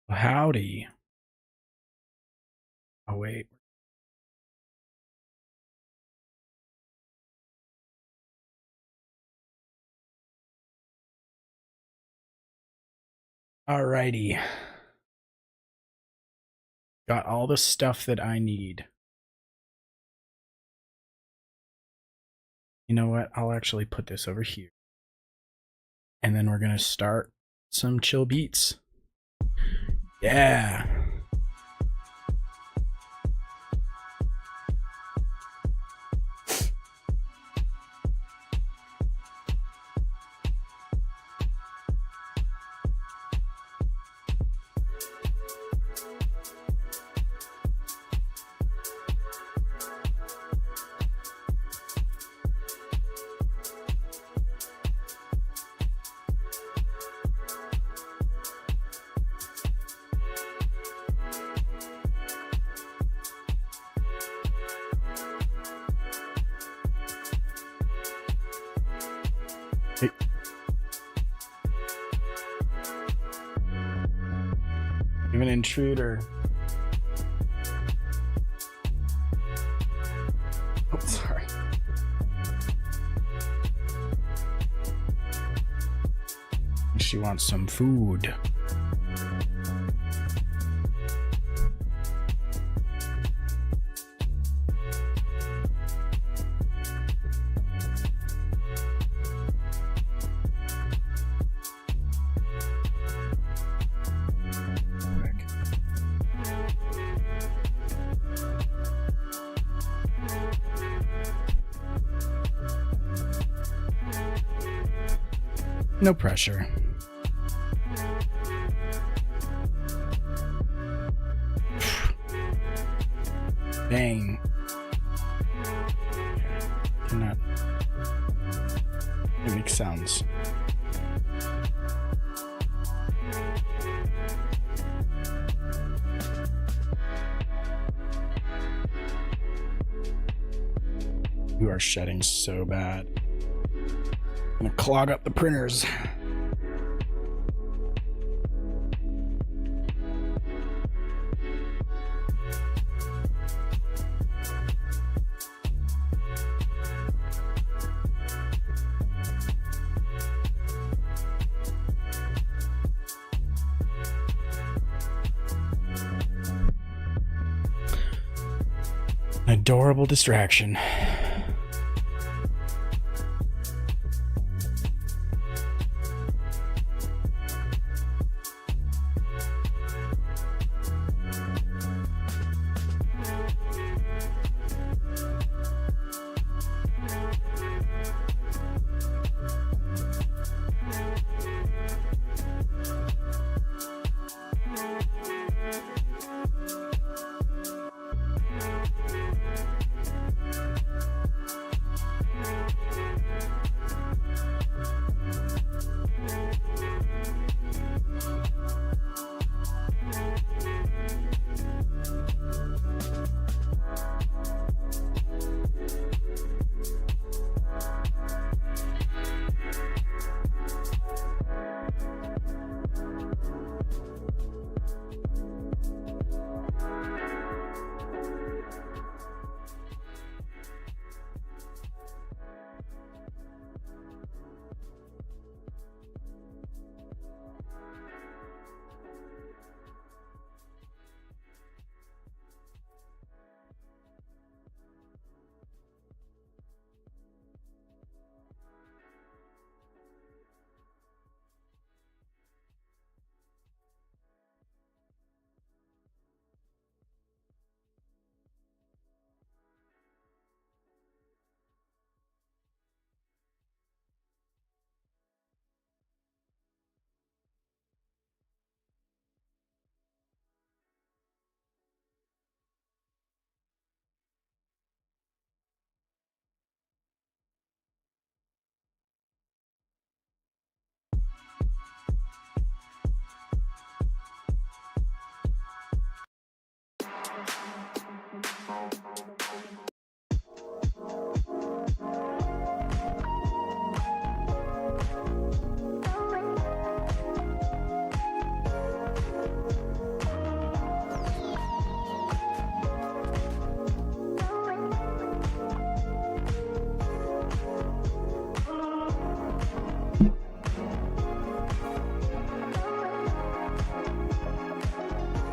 Howdy. Oh, wait. Alrighty. Got all the stuff that I need. You know what? I'll actually put this over here. And then we're going to start some chill beats. Yeah. Hey. I'm an intruder. Oh, sorry. She wants some food. No pressure. Dang. Cannot. It makes sounds. You are shedding so bad. I'm gonna clog up the printers. An adorable distraction.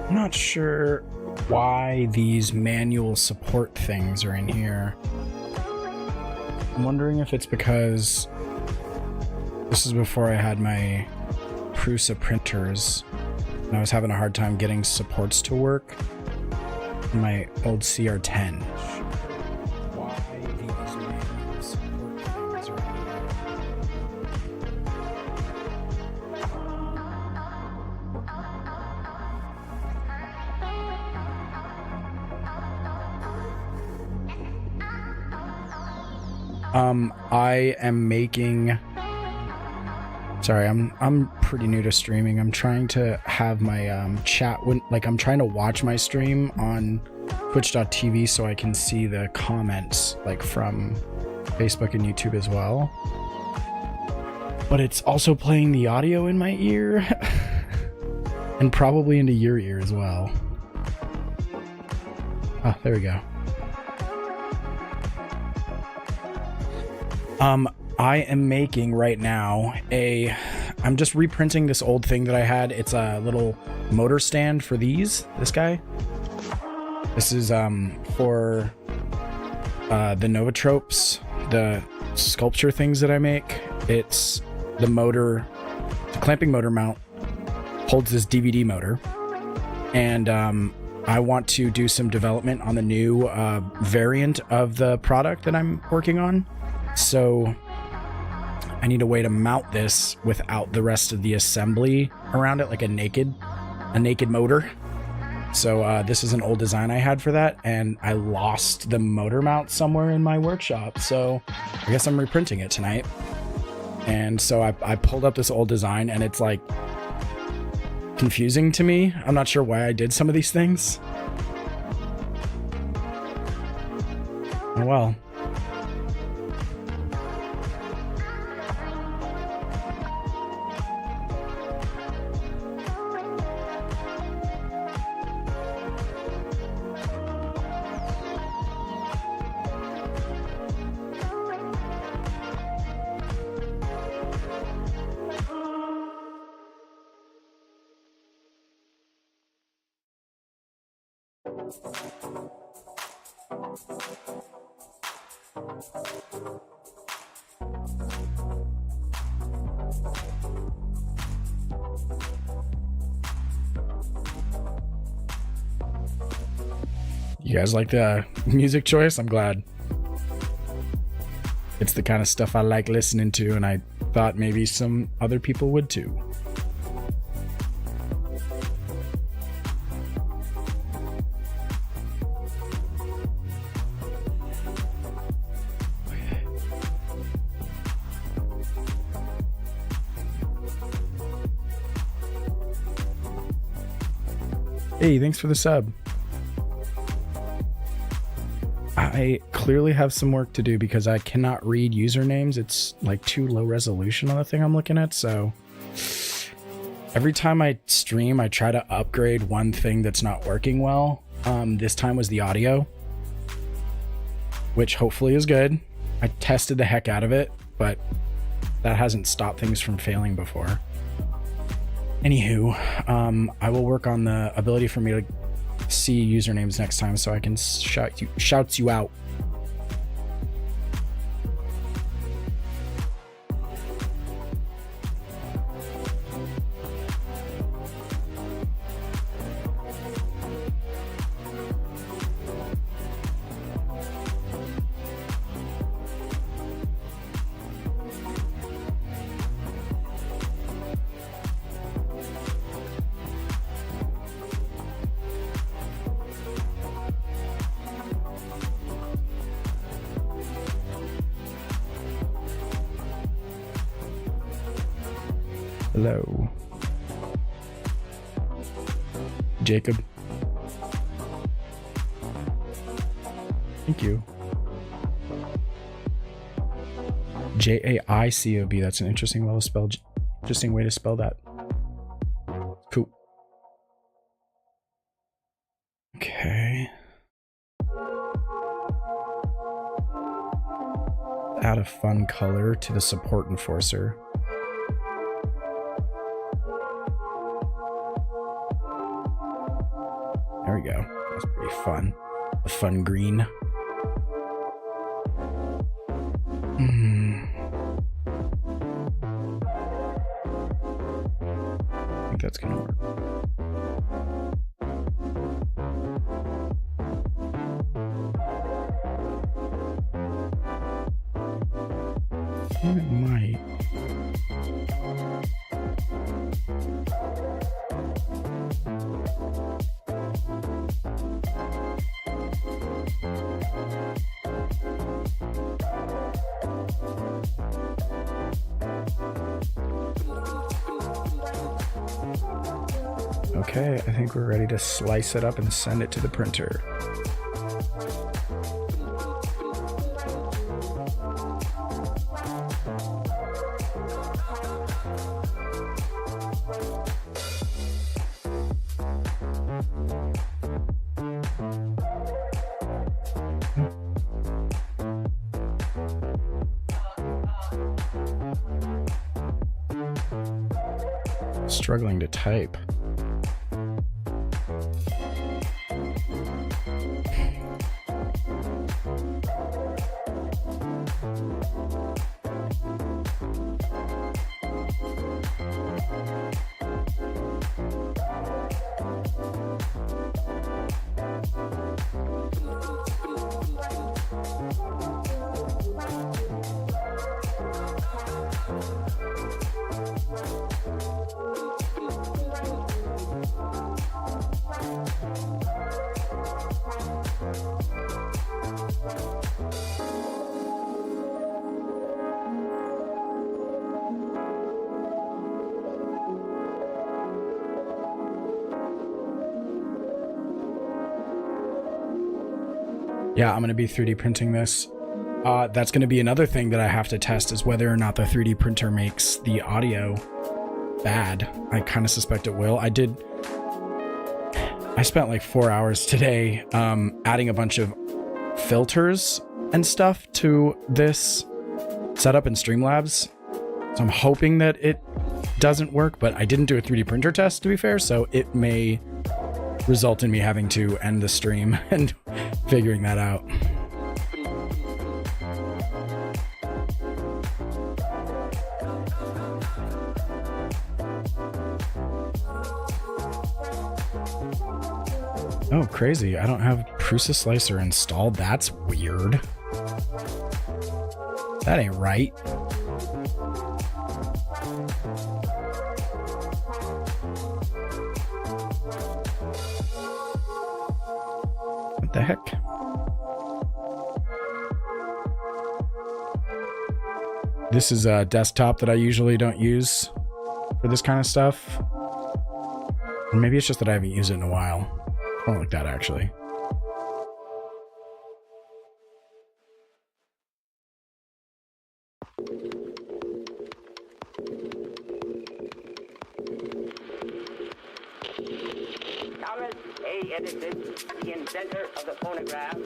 I'm not sure why these manual support things are in here. I'm wondering if it's because this is before I had my Prusa printers and I was having a hard time getting supports to work in my old CR10. Why these manual support things are in here. I am making... Sorry, I'm pretty new to streaming. I'm trying to have my chat when I'm trying to watch my stream on twitch.tv so I can see the comments from Facebook and YouTube as well. But it's also playing the audio in my ear and probably into your ear as well. Oh, there we go. I am making right now I'm just reprinting this old thing that I had. It's a little motor stand for this guy. This is for the Novatropes, the sculpture things that I make. It's the motor, the clamping motor mount holds this DVD motor, and I want to do some development on the new variant of the product that I'm working on. So I need a way to mount this without the rest of the assembly around it, like a naked motor. So this is an old design I had for that, and I lost the motor mount somewhere in my workshop. So I guess I'm reprinting it tonight. And so I pulled up this old design, and it's confusing to me. I'm not sure why I did some of these things. Oh well. You guys like the music choice? I'm glad. It's the kind of stuff I like listening to, and I thought maybe some other people would too. Hey, thanks for the sub. I clearly have some work to do because I cannot read usernames. It's too low resolution on the thing I'm looking at. So every time I stream, I try to upgrade one thing that's not working well. This time was the audio, which hopefully is good. I tested the heck out of it, but that hasn't stopped things from failing before. Anywho, I will work on the ability for me to see usernames next time so I can shout you out. Hello. Jacob. Thank you. Jaicob. That's an interesting way to spell that. Cool. Okay. Add a fun color to the support enforcer. There we go. That's pretty fun. A fun green. I think that's gonna work. It might. Okay, I think we're ready to slice it up and send it to the printer. Struggling to type. Yeah, I'm going to be 3D printing this. That's going to be another thing that I have to test, is whether or not the 3D printer makes the audio bad. I kind of suspect it will. I spent like 4 hours today adding a bunch of filters and stuff to this setup in Streamlabs. So I'm hoping that it doesn't work, but I didn't do a 3D printer test, to be fair, so it may result in me having to end the stream and figuring that out. Oh, crazy. I don't have Prusa Slicer installed. That's weird. That ain't right. What the heck? This is a desktop that I usually don't use for this kind of stuff. Or maybe it's just that I haven't used it in a while. I don't like that, actually. Thomas A. Edison, the inventor of the phonograph,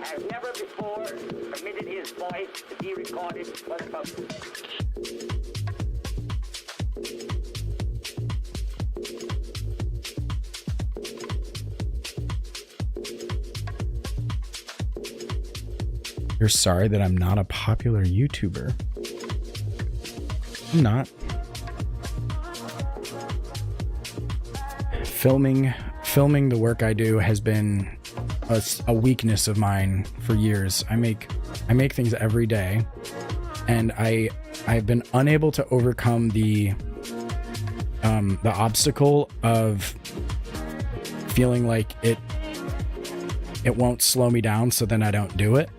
has never before permitted his voice to be recorded for the public. You're sorry that I'm not a popular YouTuber. I'm not. Filming the work I do has been a weakness of mine for years. I make things every day, and I've been unable to overcome the obstacle of feeling like it won't slow me down, so then I don't do it.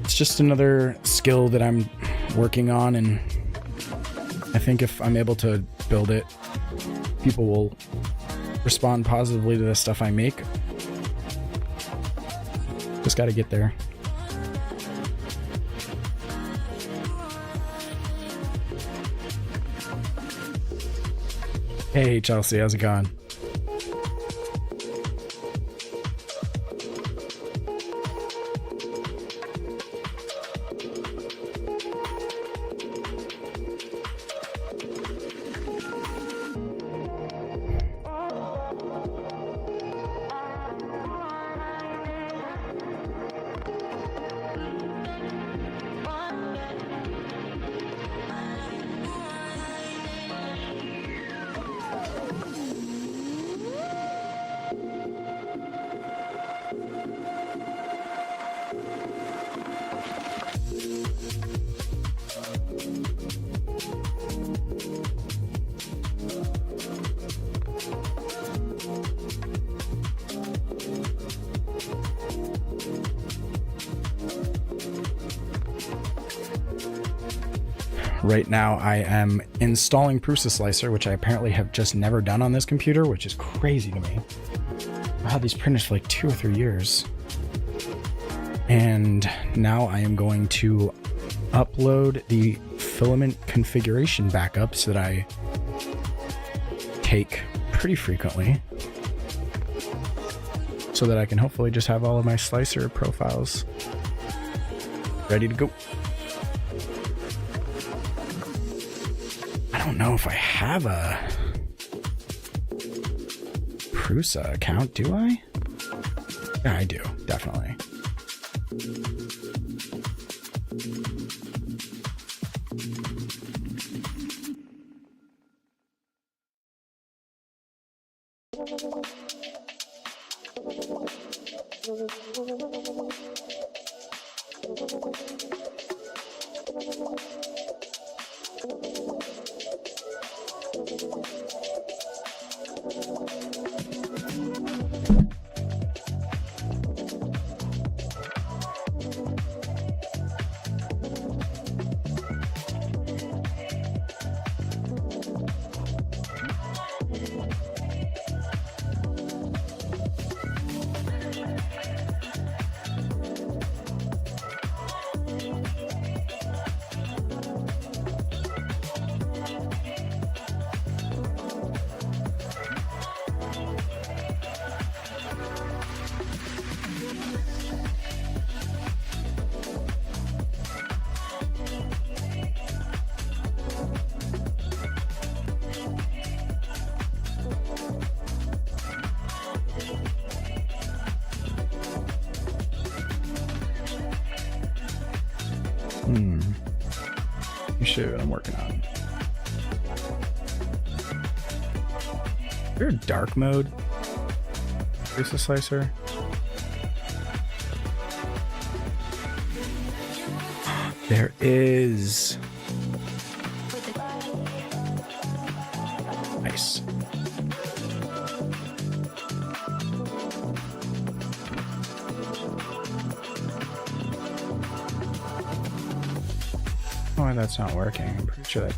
It's just another skill that I'm working on, and I think if I'm able to build it, people will respond positively to the stuff I make. Just got to get there. Hey Chelsea, how's it going? right now I am installing Prusa Slicer, which I apparently have just never done on this computer, which is crazy to me. I've had these printers for like 2 or 3 years. And now I am going to upload the filament configuration backups that I take pretty frequently, so that I can hopefully just have all of my slicer profiles ready to go. I don't know if I have a Prusa account, do I? Yeah, I do, definitely. Let me show you what I'm working on. Is there a dark mode? Prusa Slicer? There is. Nice. Why that's not working. I'm pretty sure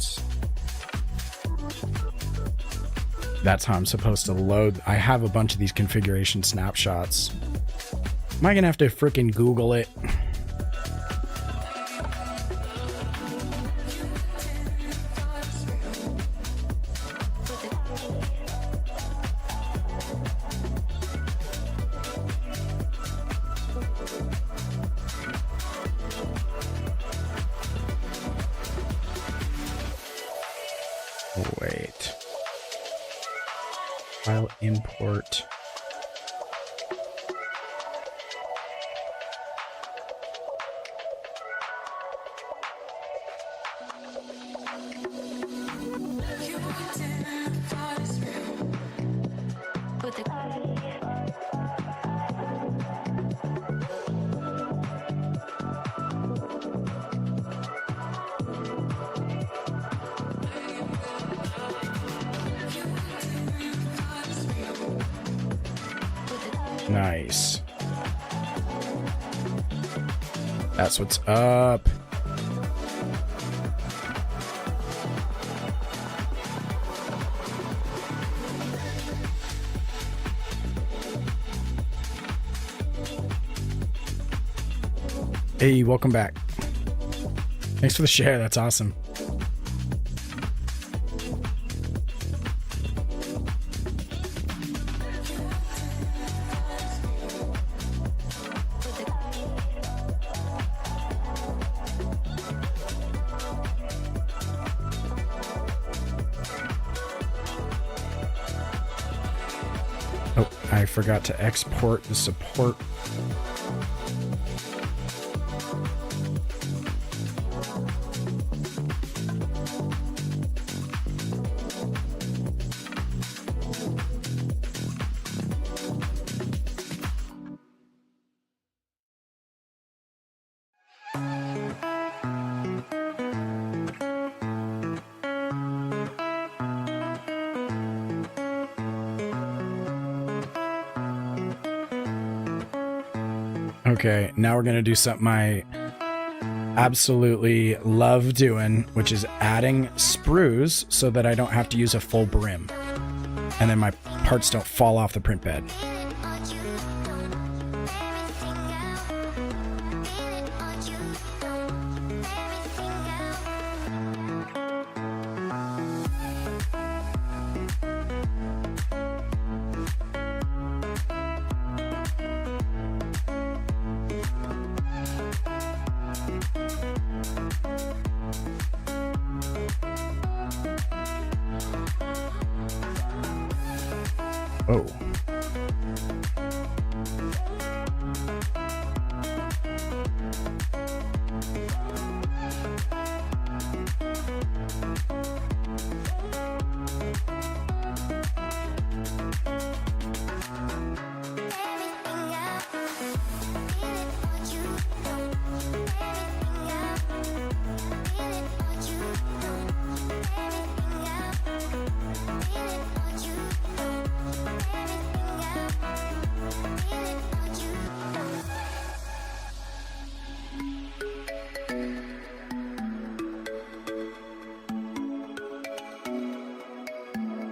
that's how I'm supposed to load. I have a bunch of these configuration snapshots. Am I gonna have to freaking Google it? Wait. File import. Nice. That's what's up. Hey, welcome back. Thanks for the share. That's awesome. Oh, I forgot to export the support. Okay, now we're gonna do something I absolutely love doing, which is adding sprues so that I don't have to use a full brim. And then my parts don't fall off the print bed. Oh.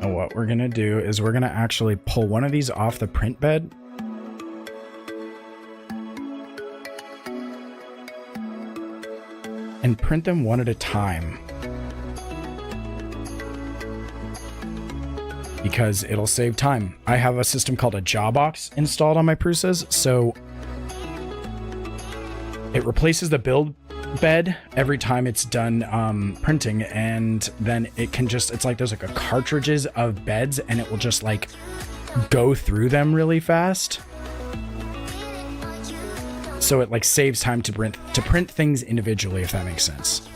And what we're gonna do is we're gonna actually pull one of these off the print bed. And print them one at a time. Because it'll save time. I have a system called a Jawbox installed on my Prusas, so it replaces the build bed every time it's done printing, and then it can just, it's like there's like a cartridges of beds and it will just like go through them really fast. So it like saves time to print things individually, if that makes sense.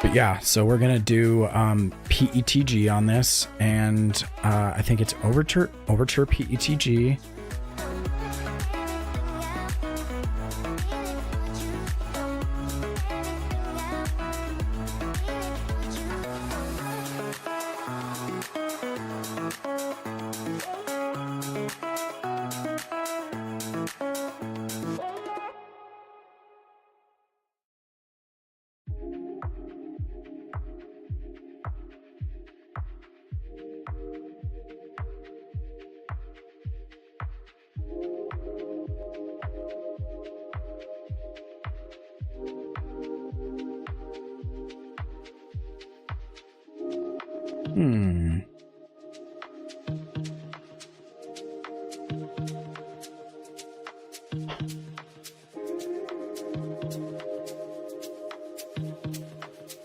But yeah, so we're gonna do PETG on this, and I think it's Overture PETG.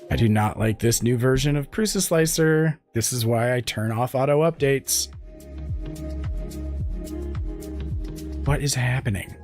I do not like this new version of Prusa Slicer. This is why I turn off auto updates. What is happening?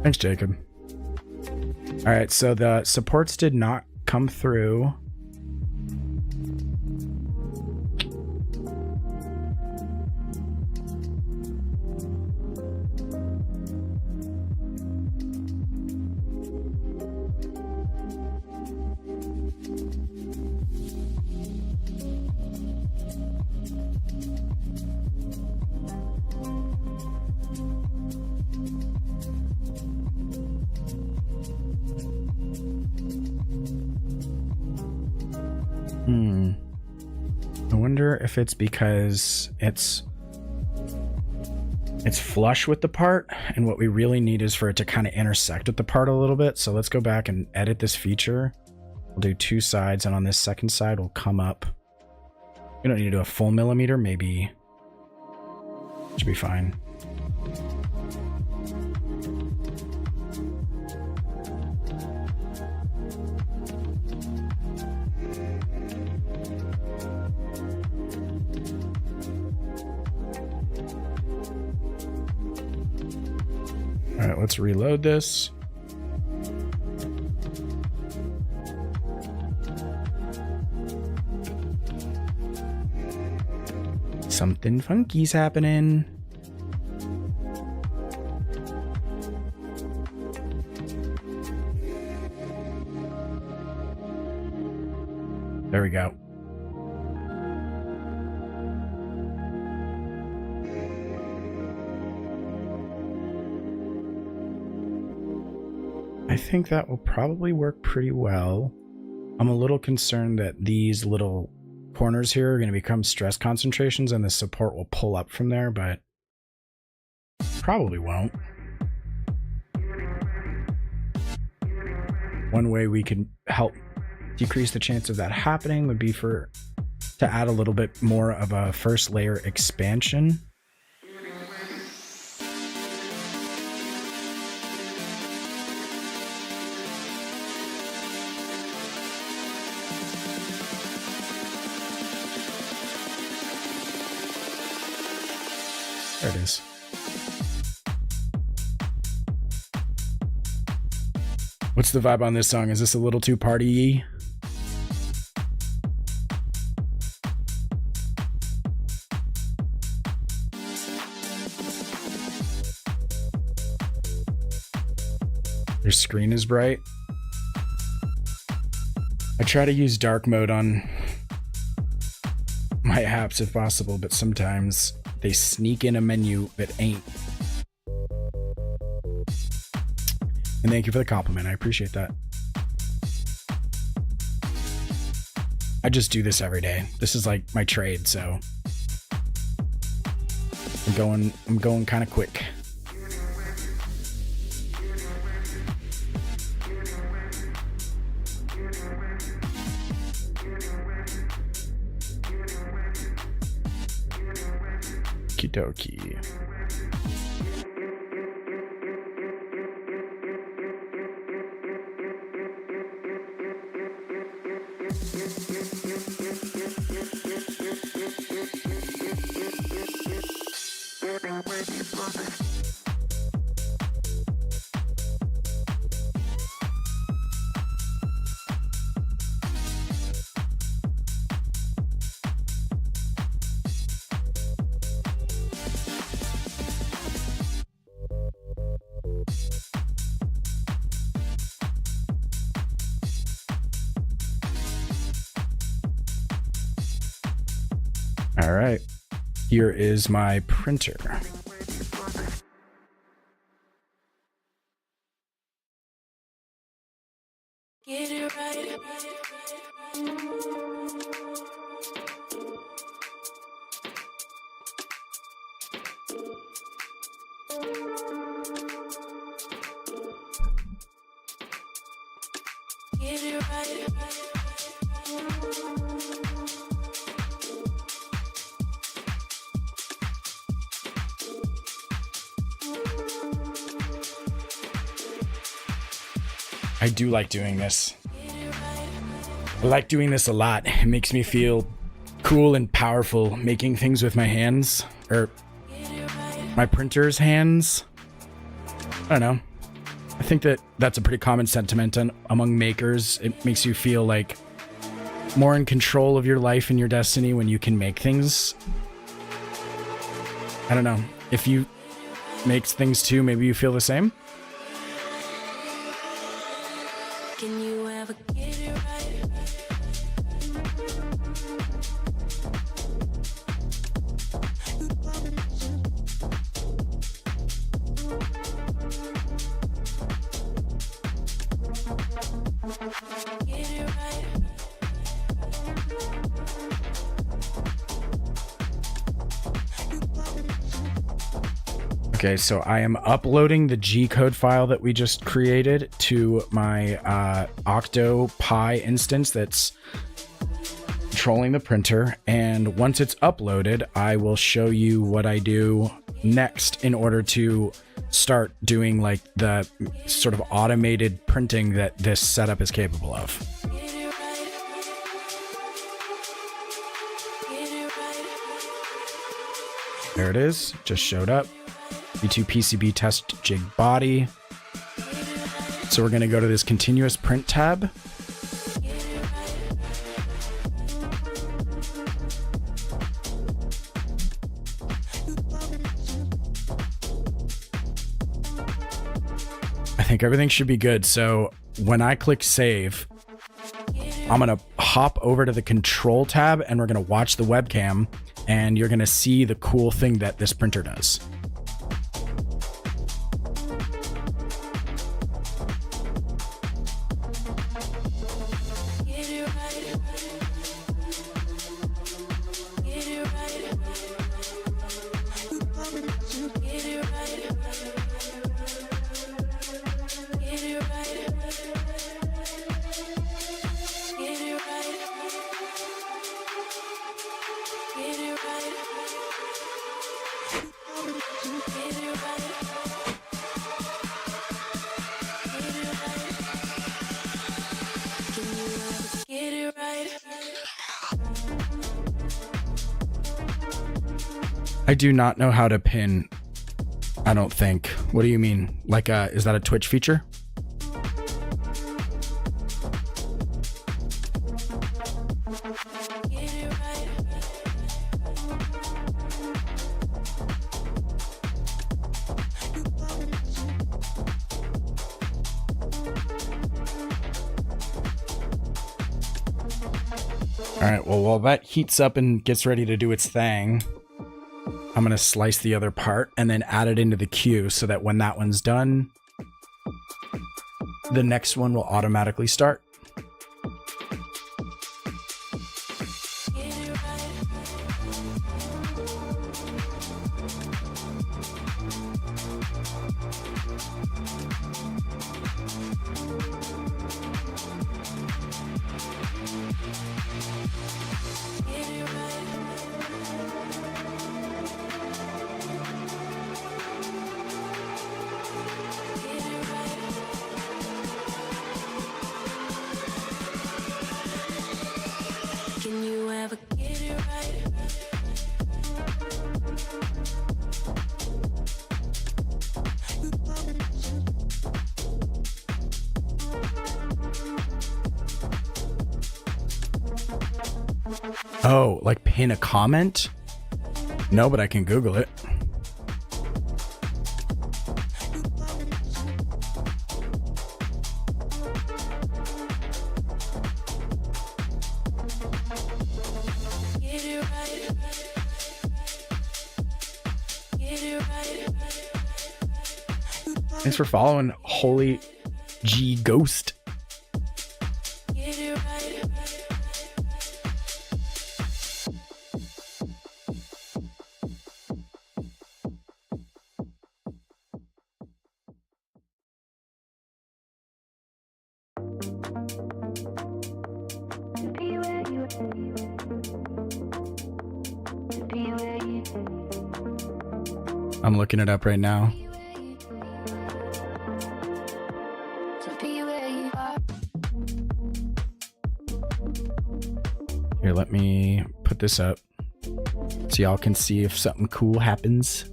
Thanks, Jacob. All right, so the supports did not come through. I wonder if it's because it's flush with the part, and what we really need is for it to kind of intersect with the part a little bit. So let's go back and edit this feature. We'll do two sides, and on this second side we'll come up. We don't need to do a full millimeter, maybe. Should be fine. All right, let's reload this. Something funky's happening. There we go. I think that will probably work pretty well. I'm a little concerned that these little corners here are going to become stress concentrations and the support will pull up from there, but probably won't. One way we could help decrease the chance of that happening would be to add a little bit more of a first layer expansion. There it is. What's the vibe on this song? Is this a little too party-y? Your screen is bright. I try to use dark mode on my apps if possible, but sometimes they sneak in a menu that ain't. And thank you for the compliment. I appreciate that. I just do this every day. This is like my trade, so I'm going kind of quick. Okie dokie. All right, here is my printer. Get it right. Get it right. I do like doing this. I like doing this a lot. It makes me feel cool and powerful making things with my hands, or my printer's hands. I don't know. I think that's a pretty common sentiment among makers. It makes you feel like more in control of your life and your destiny when you can make things. I don't know. If you make things too, maybe you feel the same? Can you ever get it right? Get it right. Okay, so I am uploading the G-code file that we just created to my OctoPi instance that's controlling the printer. And once it's uploaded, I will show you what I do next in order to start doing like the sort of automated printing that this setup is capable of. Get it right. Get it right. There it is, just showed up. V2 PCB test jig body. So we're going to go to this continuous print tab. I think everything should be good. So when I click save, I'm going to hop over to the control tab and we're going to watch the webcam, and you're going to see the cool thing that this printer does. I do not know how to pin. I don't think. What do you mean? Like, is that a Twitch feature? All right, well, while that heats up and gets ready to do its thing, I'm going to slice the other part and then add it into the queue so that when that one's done, the next one will automatically start. Can you ever get it right? Oh, like pin a comment? No, but I can Google it. Get it right. Get it right. Thanks for following, Holy G Ghost. Get it right. I'm looking it up right now. Here, let me put this up so y'all can see if something cool happens.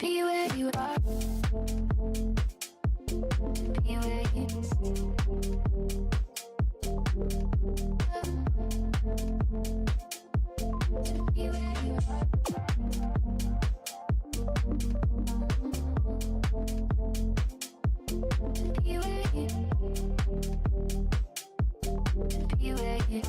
be where you are. Be where you be where you are. Be where you be where you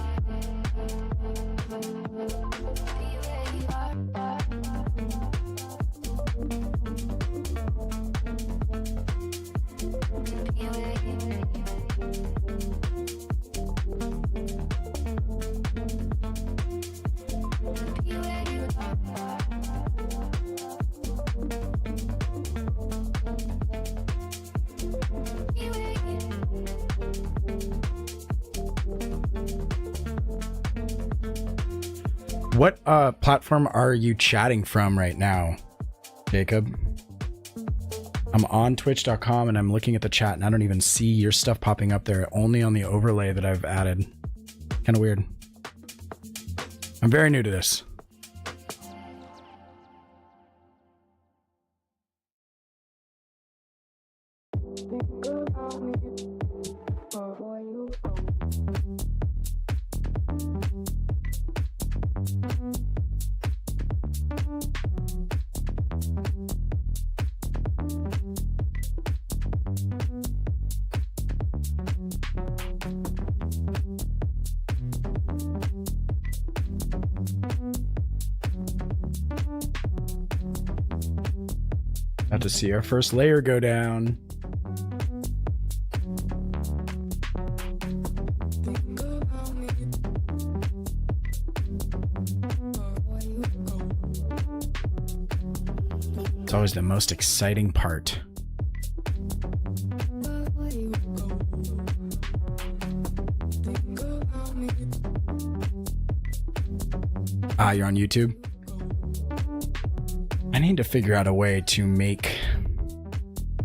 What platform are you chatting from right now, Jacob? I'm on twitch.com and I'm looking at the chat and I don't even see your stuff popping up there, only on the overlay that I've added. Kind of weird. I'm very new to this. About to see our first layer go down. It's always the most exciting part. Ah, you're on YouTube? I need to figure out a way to make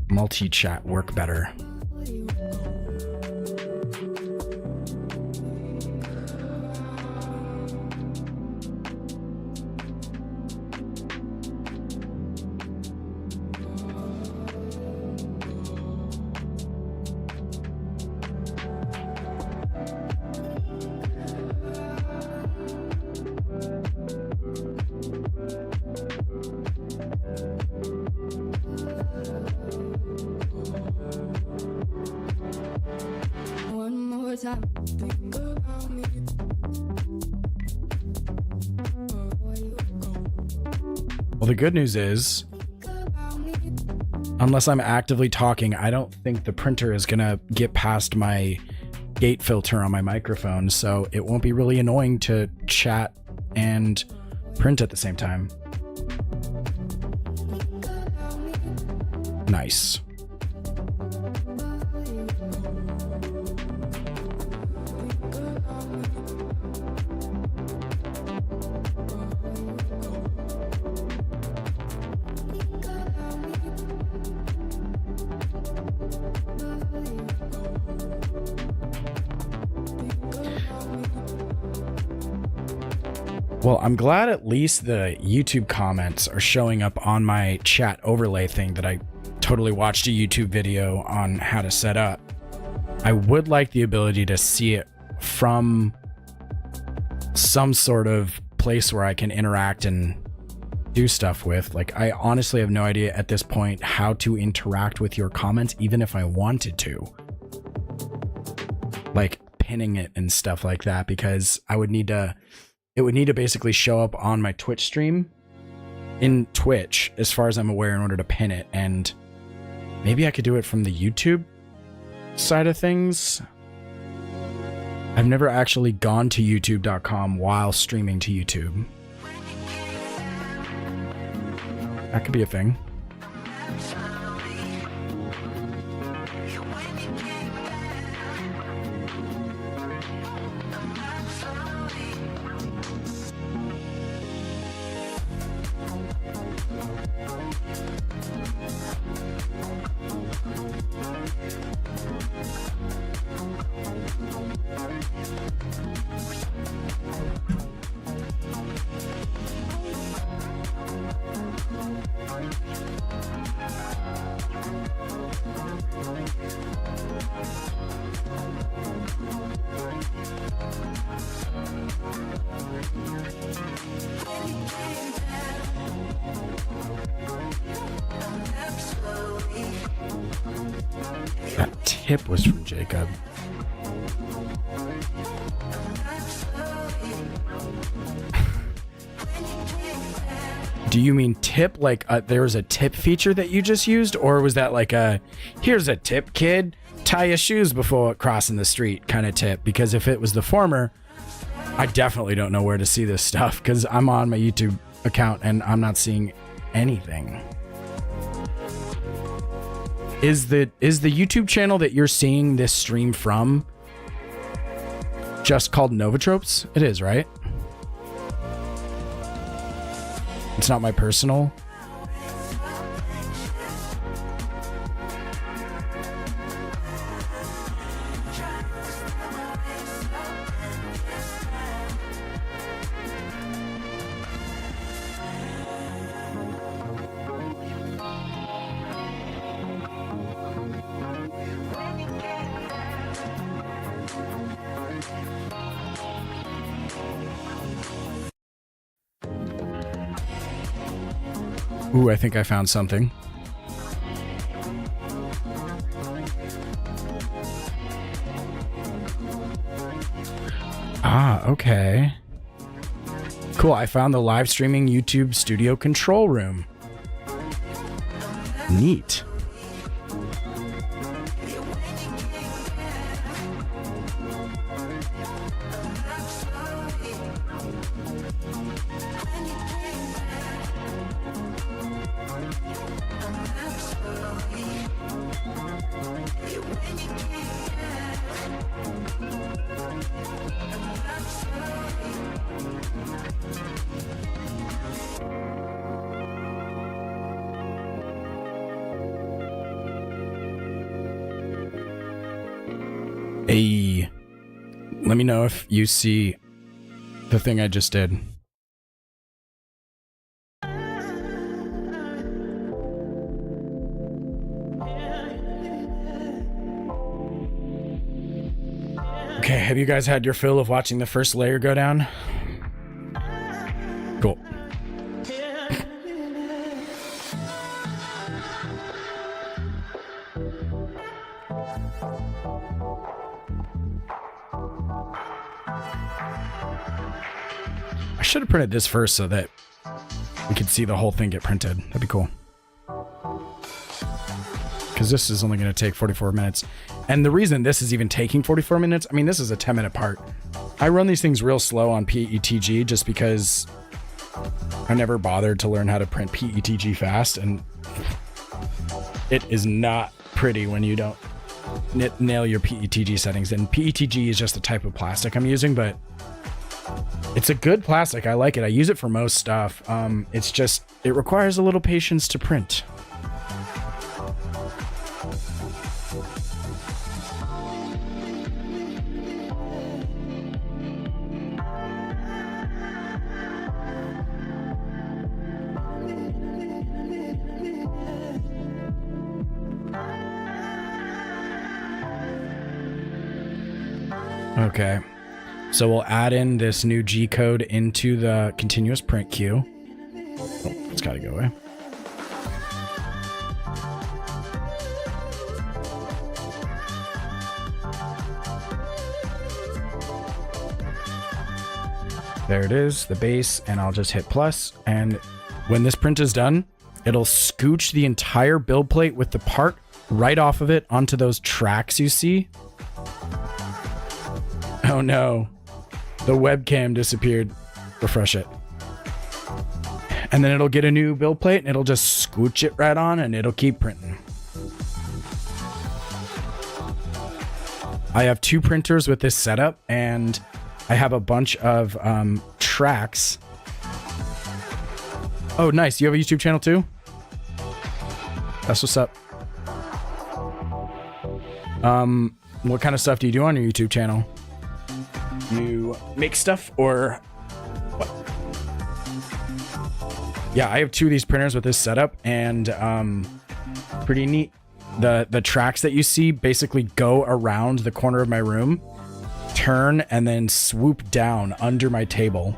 multi-chat work better. Well, the good news is, unless I'm actively talking, I don't think the printer is gonna get past my gate filter on my microphone, so it won't be really annoying to chat and print at the same time. Nice. Well, I'm glad at least the YouTube comments are showing up on my chat overlay thing that I totally watched a YouTube video on how to set up. I would like the ability to see it from some sort of place where I can interact and do stuff with. Like, I honestly have no idea at this point how to interact with your comments, even if I wanted to. Like pinning it and stuff like that, because I would need to... It would need to basically show up on my Twitch stream in Twitch, as far as I'm aware, in order to pin it. And maybe I could do it from the YouTube side of things. I've never actually gone to youtube.com while streaming to YouTube. That could be a thing. That tip was from Jacob. Do you mean tip like there was a tip feature that you just used, or was that like a here's a tip, kid, tie your shoes before crossing the street kind of tip? Because if it was the former, I definitely don't know where to see this stuff because I'm on my YouTube account and I'm not seeing anything. Is the YouTube channel that you're seeing this stream from just called Novatropes? It is, right? It's not my personal. Ooh, I think I found something. Ah, okay. Cool, I found the live streaming YouTube studio control room. Neat. Hey, let me know if you see the thing I just did. Okay, have you guys had your fill of watching the first layer go down? Cool. I should have printed this first so that we could see the whole thing get printed. That'd be cool. Because this is only going to take 44 minutes. And the reason this is even taking 44 minutes, I mean, this is a 10-minute part. I run these things real slow on PETG just because I never bothered to learn how to print PETG fast. And it is not pretty when you don't nail your PETG settings. And PETG is just the type of plastic I'm using, but it's a good plastic. I like it. I use it for most stuff. It's just, it requires a little patience to print. Okay. So we'll add in this new G code into the continuous print queue. Oh, it's got to go away. There it is, the base, and I'll just hit plus. And when this print is done, it'll scooch the entire build plate with the part right off of it onto those tracks you see. Oh no. The webcam disappeared. Refresh it. And then it'll get a new build plate and it'll just scooch it right on and it'll keep printing. I have 2 printers with this setup and I have a bunch of tracks. Oh, nice. You have a YouTube channel too? That's what's up. What kind of stuff do you do on your YouTube channel? You make stuff or what? Yeah, I have 2 of these printers with this setup and pretty neat. The tracks that you see basically go around the corner of my room, turn, and then swoop down under my table.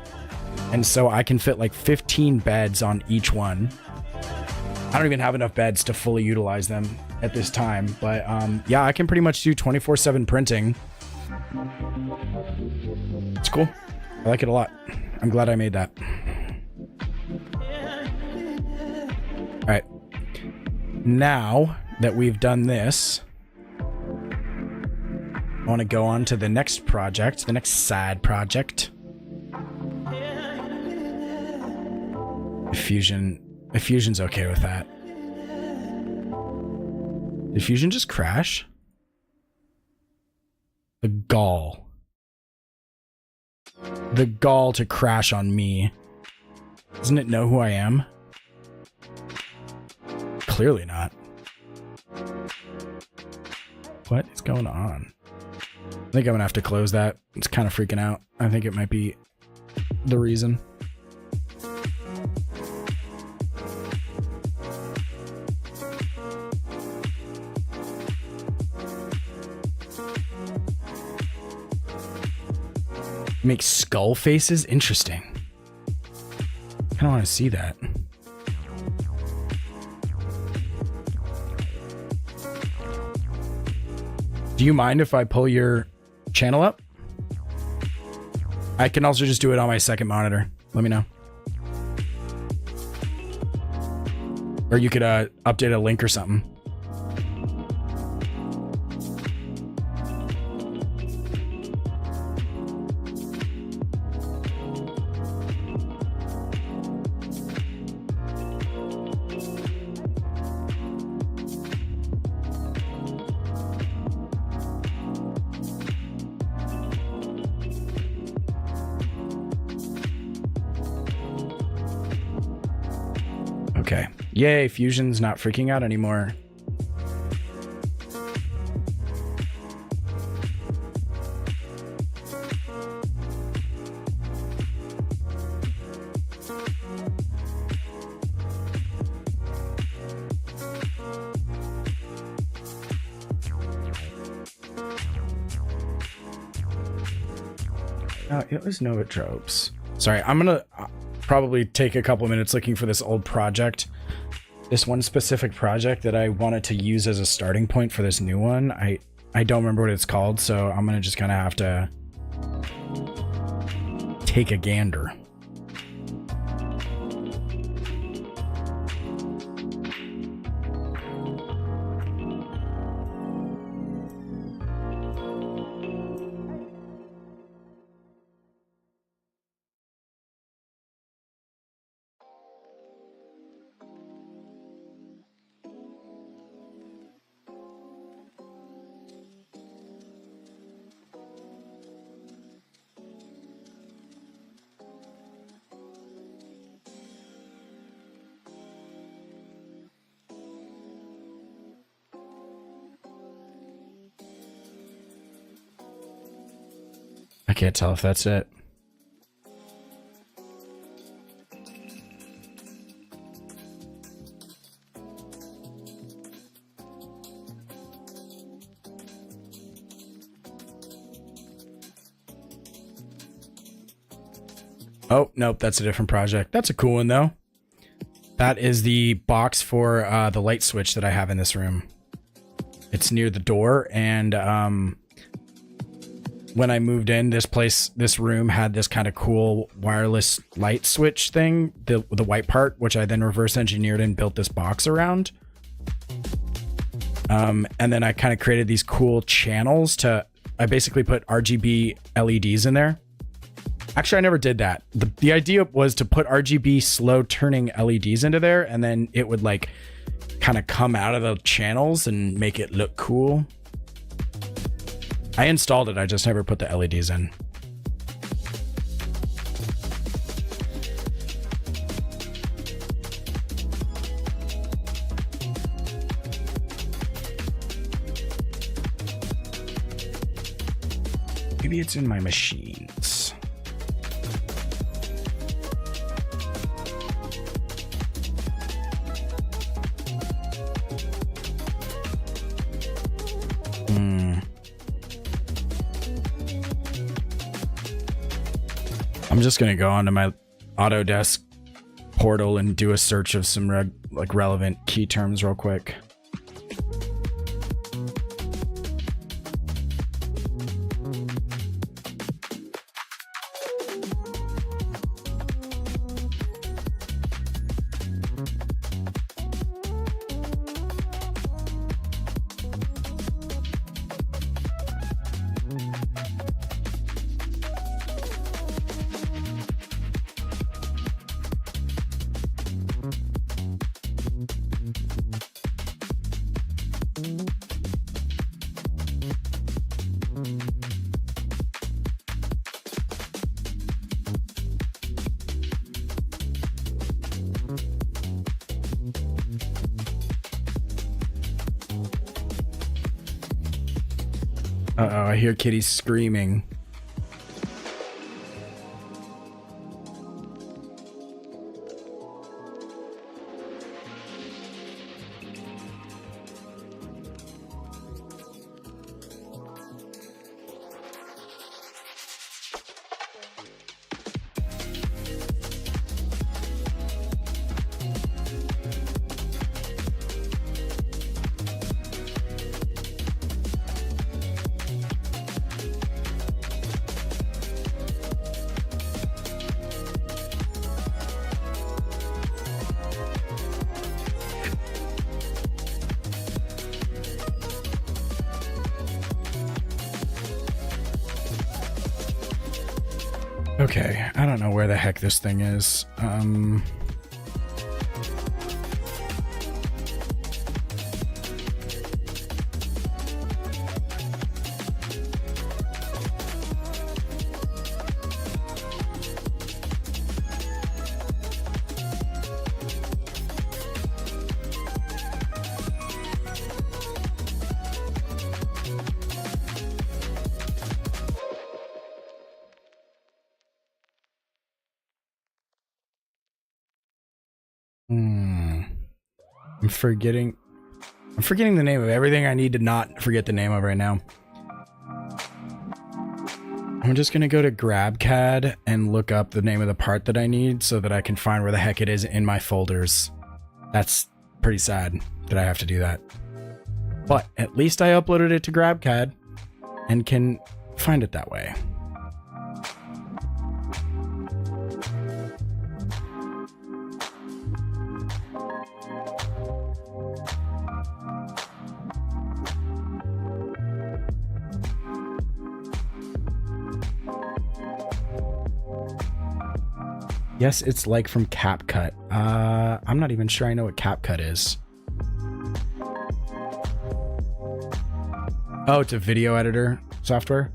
And so I can fit like 15 beds on each one. I don't even have enough beds to fully utilize them at this time. But yeah, I can pretty much do 24/7 printing. It's cool. I like it a lot. I'm glad I made that. All right. Now that we've done this, I want to go on to the next project, the next side project. Fusion's okay with that. Did Fusion just crash? The gall. The gall to crash on me. Doesn't it know who I am? Clearly not. What is going on? I think I'm gonna have to close that. It's kind of freaking out. I think it might be the reason. Make skull faces? Interesting. I don't want to see that. Do you mind if I pull your channel up? I can also just do it on my second monitor. Let me know. Or you could update a link or something. Okay. Yay, Fusion's not freaking out anymore. It was Novatropes. Sorry, I'm gonna probably take a couple minutes looking for this old project. This one specific project that I wanted to use as a starting point for this new one. I don't remember what it's called, so I'm gonna just kind of have to take a gander. I can't tell if that's it. Oh, nope, that's a different project. That's a cool one, though. That is the box for the light switch that I have in this room. It's near the door, and when I moved in, this room had this kind of cool wireless light switch thing, the white part, which I then reverse engineered and built this box around. And then I kind of created these cool channels I basically put RGB LEDs in there. Actually, I never did that. The idea was to put RGB slow turning LEDs into there, and then it would like kind of come out of the channels and make it look cool. I installed it, I just never put the LEDs in. Maybe it's in my machines. I'm just going to go onto my Autodesk portal and do a search of some like relevant key terms real quick. Uh-oh, I hear Kitty screaming. Okay, I don't know where the heck this thing is. I'm forgetting the name of everything I need to not forget the name of right now. I'm just gonna go to GrabCAD and look up the name of the part that I need so that I can find where the heck it is in my folders. That's pretty sad that I have to do that. But at least I uploaded it to GrabCAD and can find it that way. Yes, it's like from CapCut. I'm not even sure I know what CapCut is. Oh, it's a video editor software.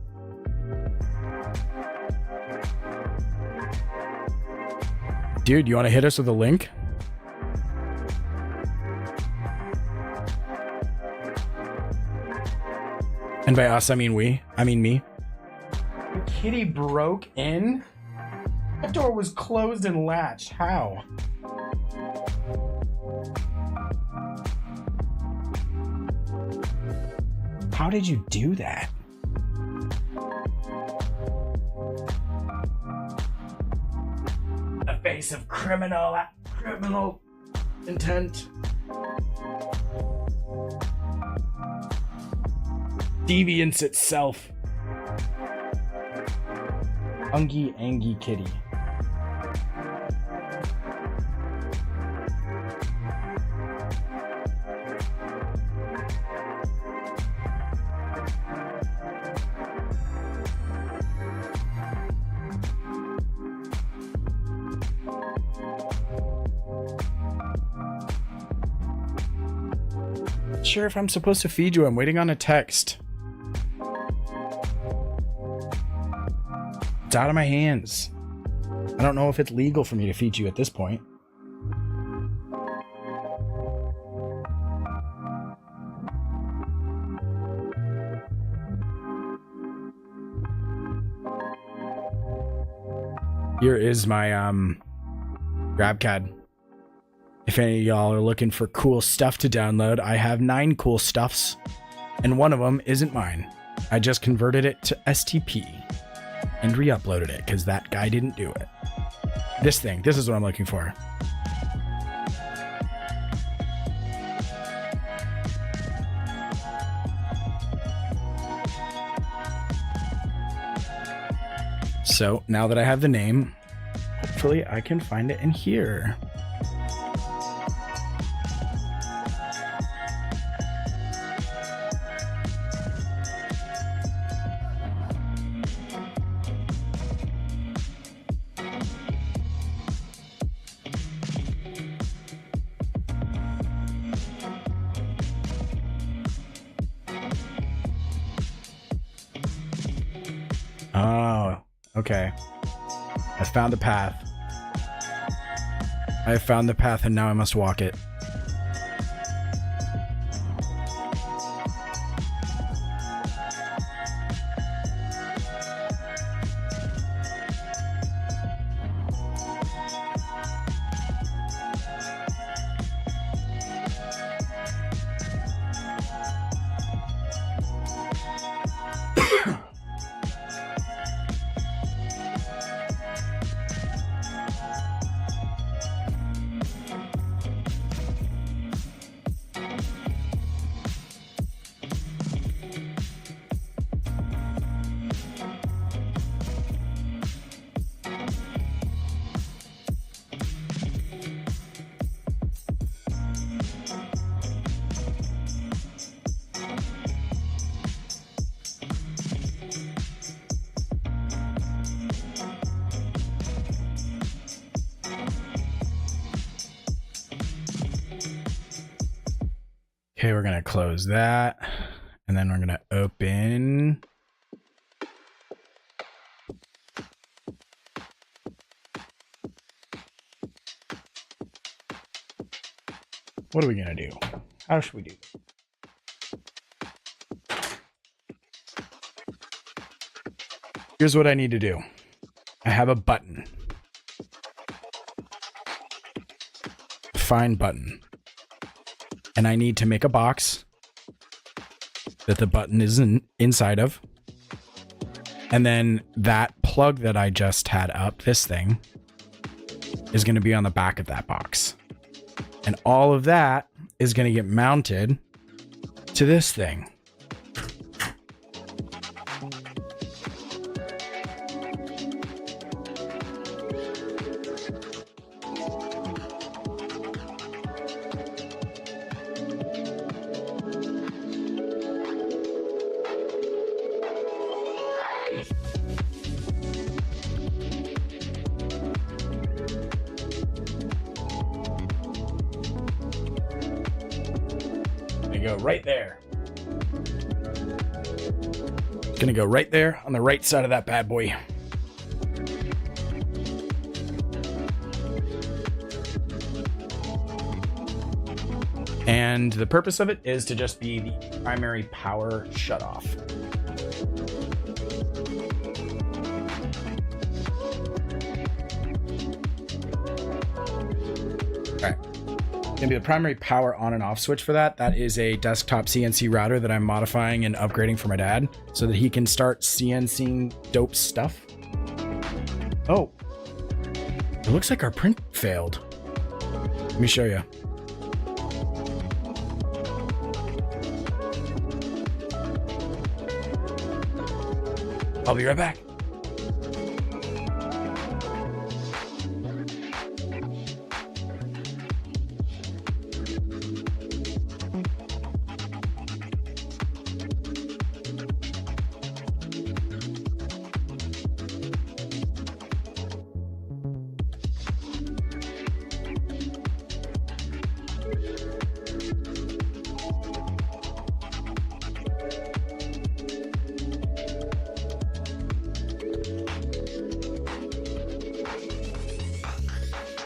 Dude, you want to hit us with a link? And by us, I mean we. I mean me. Kitty broke in? That door was closed and latched. How? How did you do that? The face of criminal intent. Deviance itself. Ungy Angy Kitty. Sure if I'm supposed to feed you. I'm waiting on a text. It's out of my hands. I don't know if it's legal for me to feed you at this point. Here is my GrabCAD. If any of y'all are looking for cool stuff to download, I have 9 cool stuffs, and one of them isn't mine. I just converted it to STP and re-uploaded it because that guy didn't do it. This is what I'm looking for. So now that I have the name, hopefully I can find it in here. Oh, okay. I found the path. I found the path and now I must walk it. Okay, we're gonna close that, and then we're gonna open. What are we gonna do? How should we do? Here's what I need to do. I have a button. Find button. And I need to make a box that the button is inside of. And then that plug that I just had up, this thing, is going to be on the back of that box. And all of that is going to get mounted to this thing. Go right there. Gonna go right there on the right side of that bad boy. And the purpose of it is to just be the primary power shutoff. All right. Gonna be the primary power on and off switch for that. That is a desktop CNC router that I'm modifying and upgrading for my dad so that he can start CNCing dope stuff. Oh, it looks like our print failed. Let me show you. I'll be right back.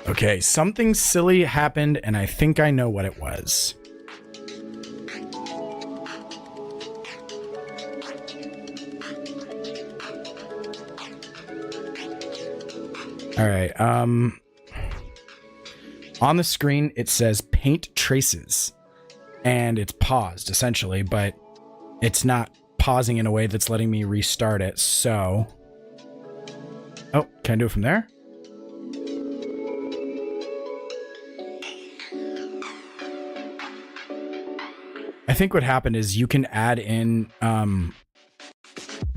Okay, something silly happened, and I think I know what it was. All right, on the screen, it says paint traces, and it's paused, essentially, but it's not pausing in a way that's letting me restart it, so... Oh, can I do it from there? I think what happened is you can add in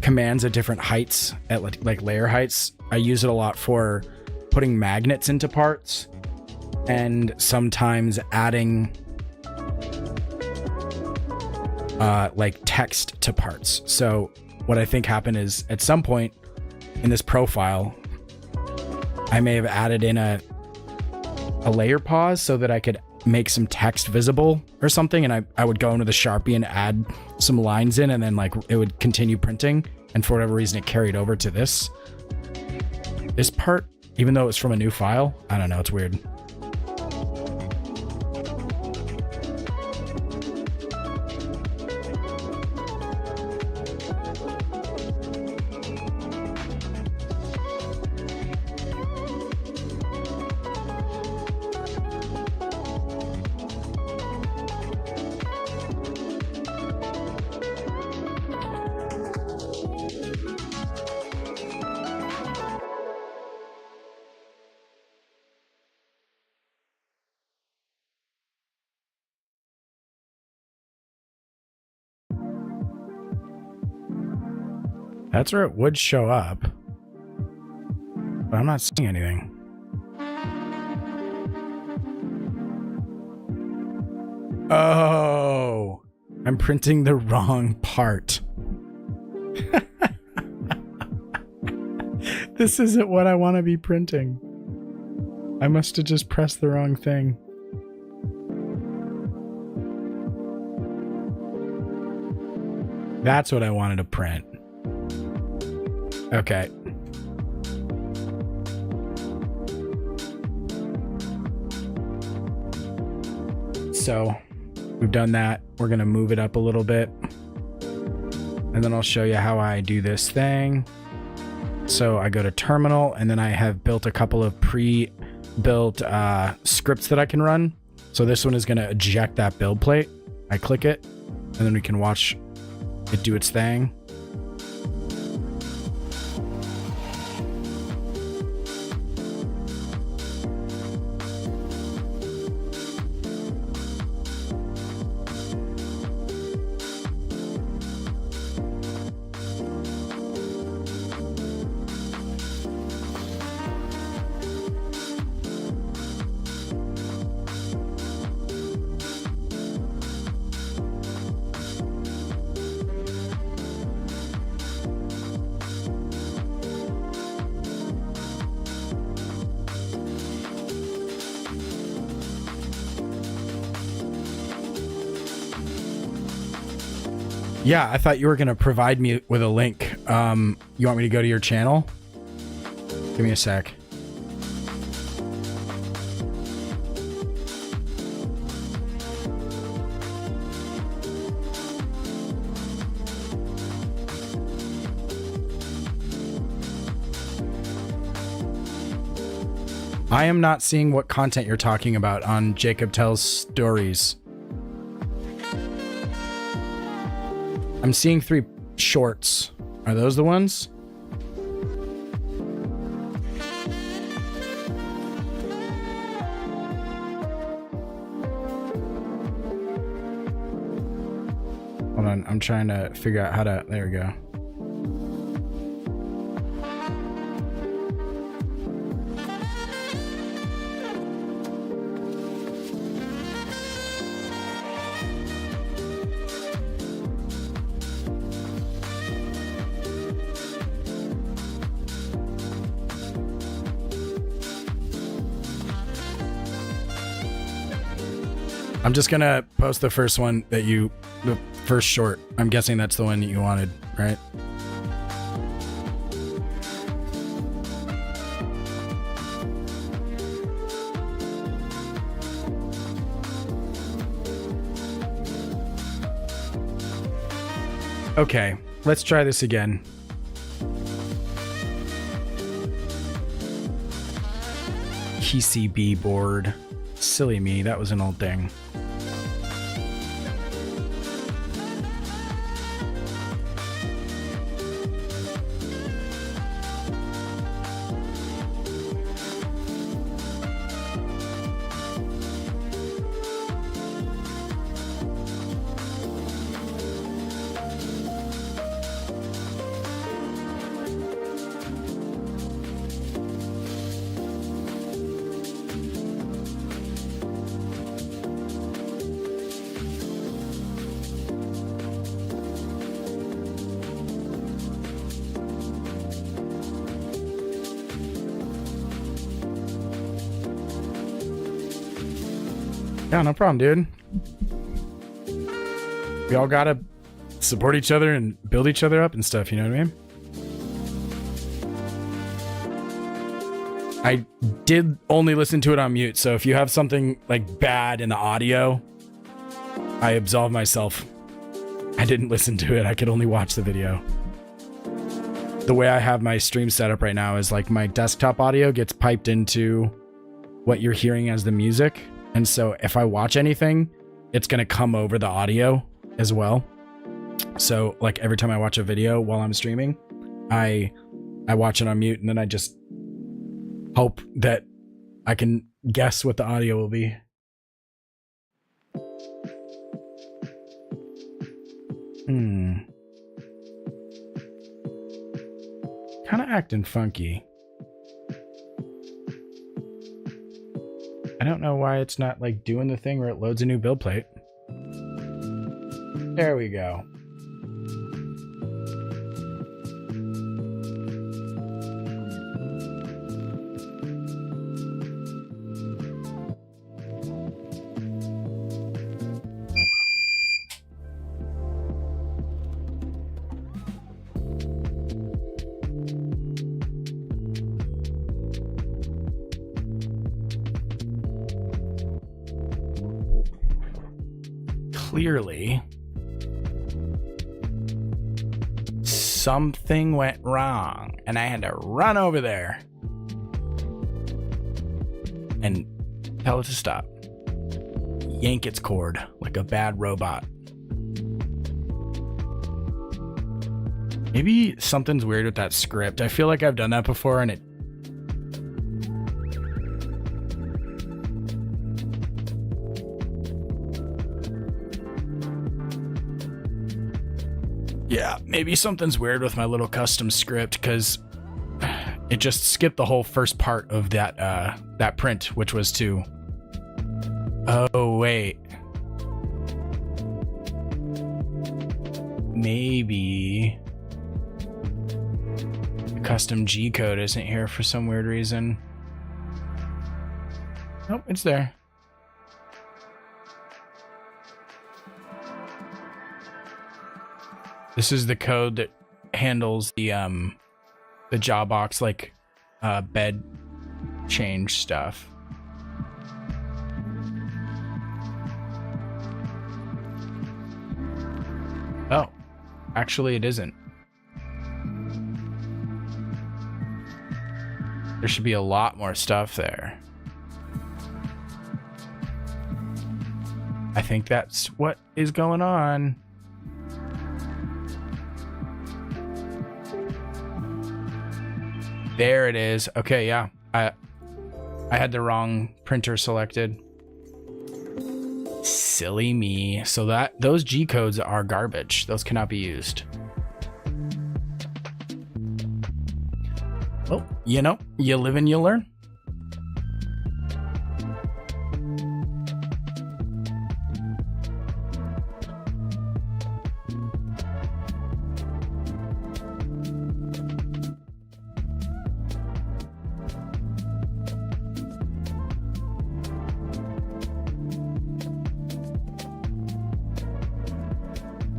commands at different heights, at like layer heights. I use it a lot for putting magnets into parts and sometimes adding like text to parts. So what I think happened is at some point in this profile, I may have added in a layer pause so that I could make some text visible or something, and I would go into the Sharpie and add some lines in, and then like it would continue printing, and for whatever reason it carried over to this part, even though it's from a new file. I don't know, it's weird. That's where it would show up, but I'm not seeing anything. Oh, I'm printing the wrong part. This isn't what I want to be printing. I must have just pressed the wrong thing. That's what I wanted to print. Okay. So we've done that. We're going to move it up a little bit. And then I'll show you how I do this thing. So I go to terminal, and then I have built a couple of pre-built scripts that I can run. So this one is going to eject that build plate. I click it, and then we can watch it do its thing. Yeah, I thought you were going to provide me with a link. You want me to go to your channel? Give me a sec. I am not seeing what content you're talking about on Jacob Tells Stories. I'm seeing 3 shorts. Are those the ones? Hold on, I'm trying to figure out how to... There we go. I'm just gonna post the first one that the first short. I'm guessing that's the one that you wanted, right? Okay, let's try this again. PCB board. Silly me, that was an old thing. Yeah, no problem, dude. We all gotta support each other and build each other up and stuff, you know what I mean? I did only listen to it on mute, so if you have something like bad in the audio, I absolve myself. I didn't listen to it. I could only watch the video. The way I have my stream set up right now is like my desktop audio gets piped into what you're hearing as the music. And so if I watch anything, it's going to come over the audio as well. So like every time I watch a video while I'm streaming, I watch it on mute and then I just hope that I can guess what the audio will be. Kind of acting funky. I don't know why it's not like doing the thing where it loads a new build plate. There we go. Clearly, something went wrong, and I had to run over there and tell it to stop. Yank its cord like a bad robot. Maybe something's weird with that script. I feel like I've done that before, and it... Yeah, maybe something's weird with my little custom script because it just skipped the whole first part of that print, which was to... Oh, wait. Maybe the custom G code isn't here for some weird reason. Nope, it's there. This is the code that handles the jaw box, like bed change stuff. Oh, actually it isn't. There should be a lot more stuff there. I think that's what is going on. There it is. Okay, yeah. I had the wrong printer selected. Silly me. So those G codes are garbage. Those cannot be used. Well, you know, you live and you learn.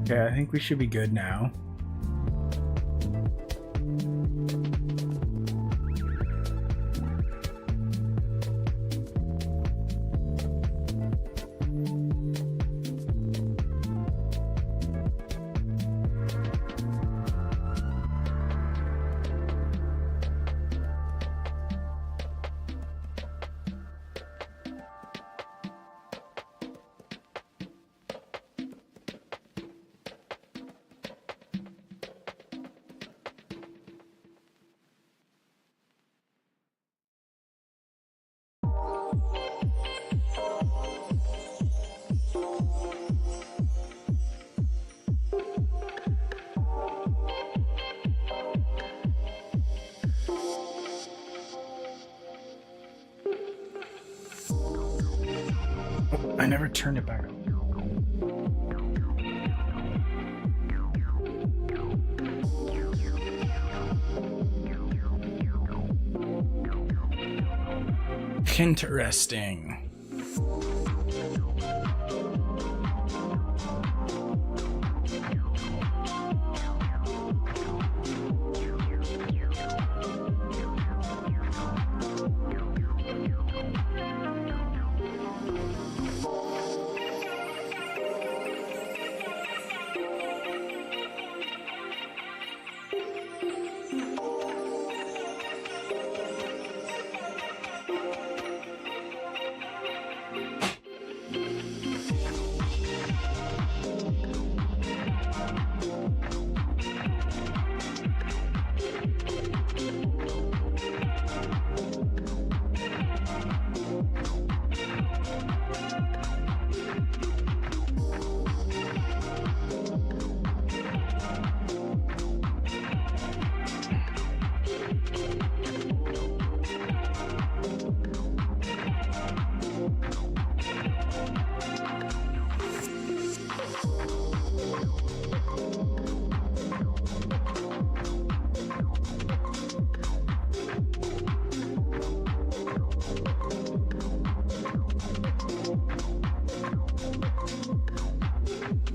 Okay, I think we should be good now. I never turned it back on. Interesting.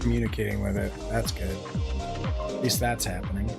communicating with it. That's good. At least that's happening.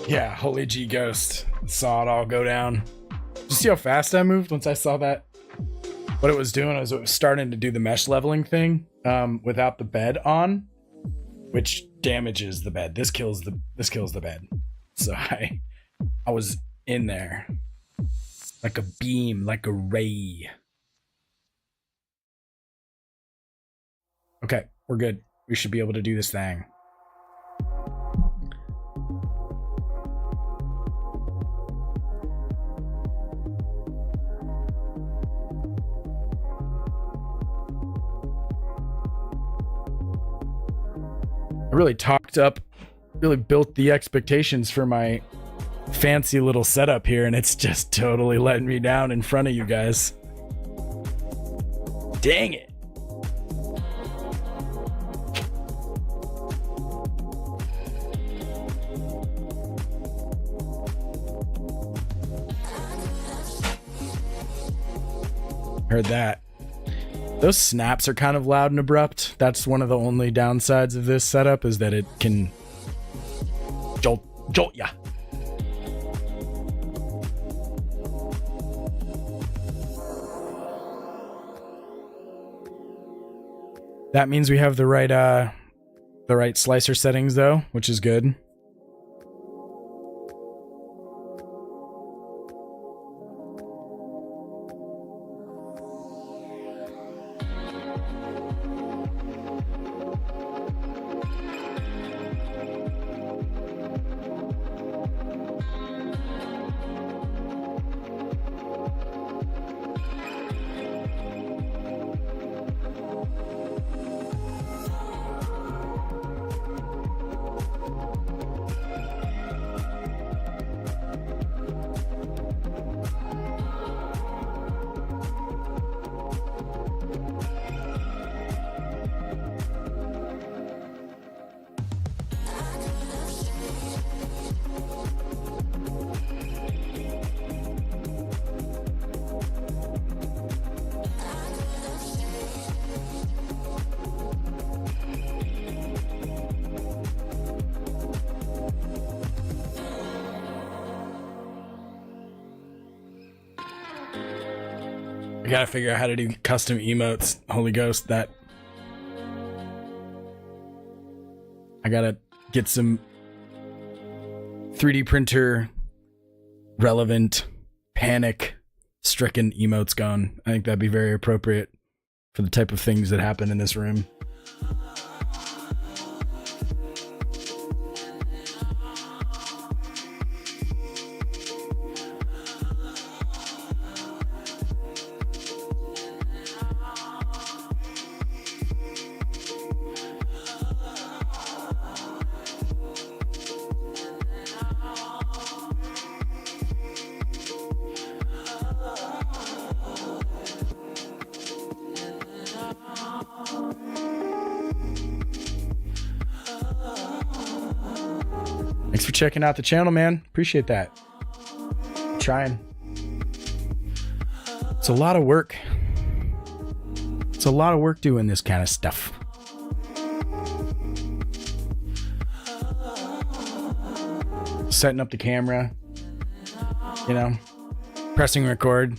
Yeah, holy G ghost. Saw it all go down. Did you see how fast I moved once I saw that? What it was doing was it was starting to do the mesh leveling thing without the bed on, which damages the bed. This kills the bed. So I was in there like a beam, like a ray. Okay, we're good. We should be able to do this thing. I really talked up, really built the expectations for my fancy little setup here, and it's just totally letting me down in front of you guys. Dang it. Heard that. Those snaps are kind of loud and abrupt. That's one of the only downsides of this setup, is that it can jolt ya. That means we have the right slicer settings though, which is good. I gotta figure out how to do custom emotes. Holy Ghost, that I gotta get some 3D printer relevant panic stricken emotes going. I think that'd be very appropriate for the type of things that happen in this room. Thanks for checking out the channel, man. Appreciate that. I'm trying. It's a lot of work. It's a lot of work doing this kind of stuff. Setting up the camera, you know, pressing record.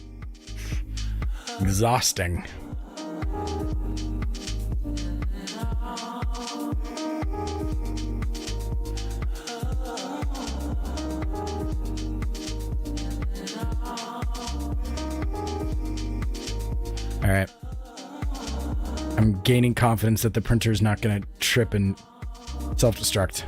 All right. I'm gaining confidence that the printer's not going to trip and self-destruct.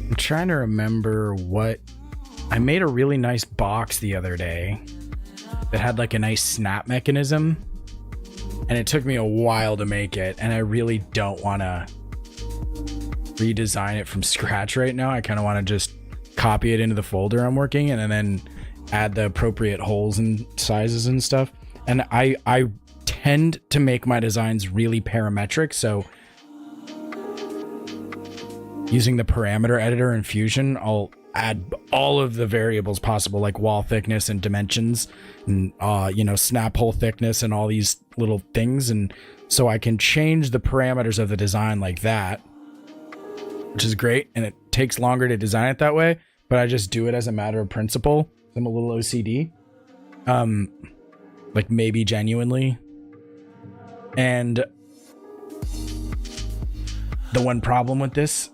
I'm trying to remember what I made. A really nice box the other day that had like a nice snap mechanism, and it took me a while to make it, and I really don't want to redesign it from scratch right now. I kind of want to just copy it into the folder I'm working in and then add the appropriate holes and sizes and stuff. And I tend to make my designs really parametric, so using the parameter editor in Fusion, I'll add all of the variables possible, like wall thickness and dimensions and snap hole thickness and all these little things, and so I can change the parameters of the design like that, which is great. And it takes longer to design it that way, but I just do it as a matter of principle. I'm a little OCD, like maybe genuinely. And the one problem with this,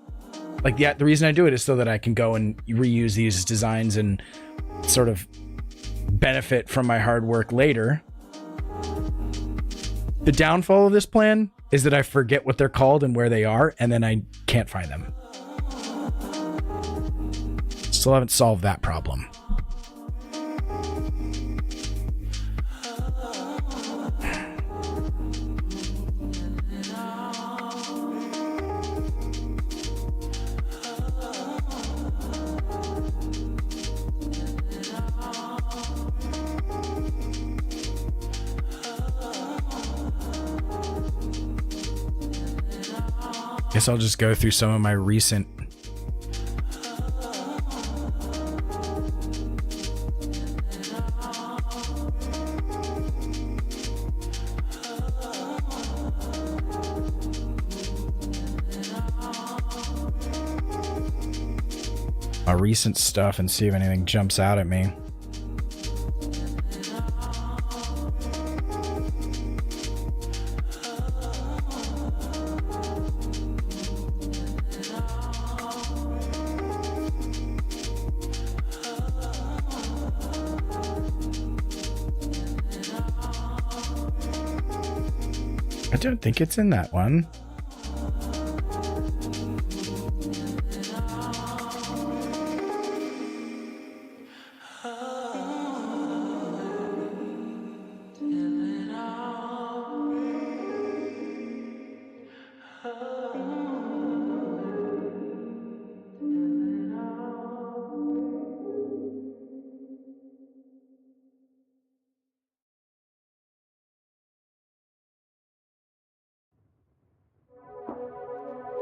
like the reason I do it is so that I can go and reuse these designs and sort of benefit from my hard work later. The downfall of this plan is that I forget what they're called and where they are, and then I can't find them. Still haven't solved that problem. Guess I'll just go through some of my recent stuff and see if anything jumps out at me. I don't think it's in that one.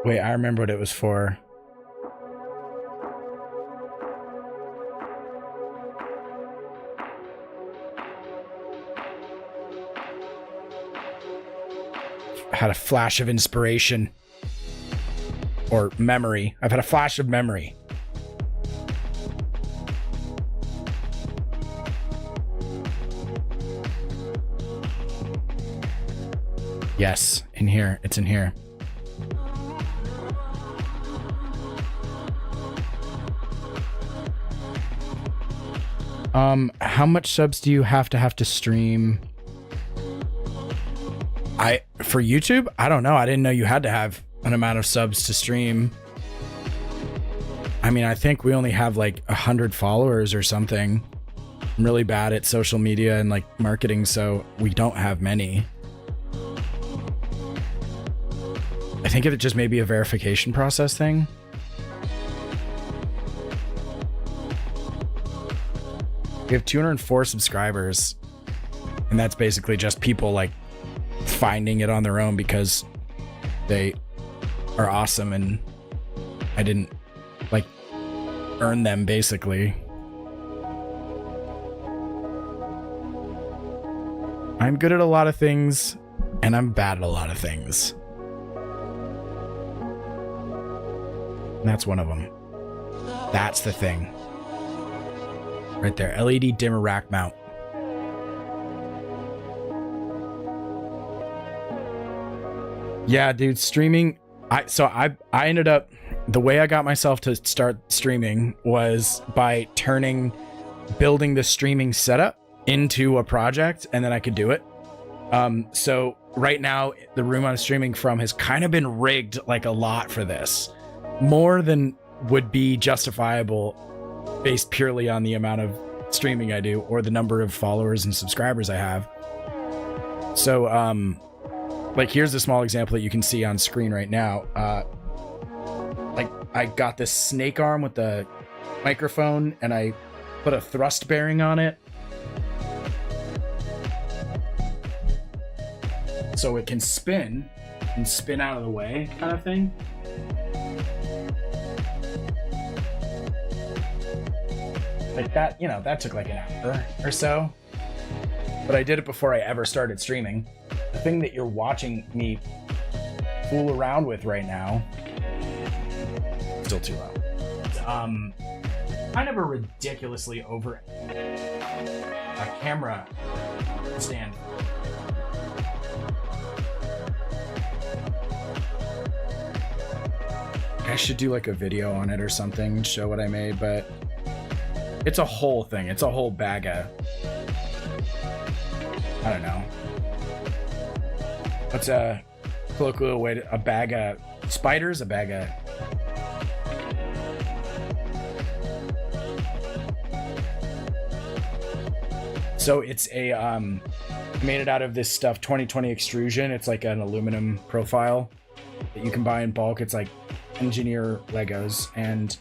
Wait, I remember what it was for. Had a flash of inspiration. Or memory. I've had a flash of memory. Yes, in here. It's in here. How much subs do you have to stream? For YouTube? I don't know. I didn't know you had to have an amount of subs to stream. I mean, I think we only have like 100 followers or something. I'm really bad at social media and like marketing, so we don't have many. I I think it just may be a verification process thing. We have 204 subscribers, and that's basically just people like finding it on their own because they are awesome and I didn't like earn them basically. I'm good at a lot of things and I'm bad at a lot of things. And that's one of them. That's the thing. Right there, LED dimmer rack mount. Yeah, dude, streaming. I ended up, the way I got myself to start streaming was by building the streaming setup into a project, and then I could do it. So right now, the room I'm streaming from has kind of been rigged like a lot for this, more than would be justifiable based purely on the amount of streaming I do or the number of followers and subscribers I have. So, like, here's a small example that you can see on screen right now. Like, I got this snake arm with the microphone and I put a thrust bearing on it so it can spin and spin out of the way, kind of thing. Like that, you know, that took like an hour or so, but I did it before I ever started streaming. The thing that you're watching me fool around with right now, still too low. Kind of a ridiculously over a camera stand. I should do like a video on it or something, show what I made, but it's a whole thing. It's a whole bag of, I don't know. What's a colloquial way to, a bag of spiders? A bag of, so it's a, made it out of this stuff, 2020 extrusion. It's like an aluminum profile that you can buy in bulk. It's like engineer Legos, and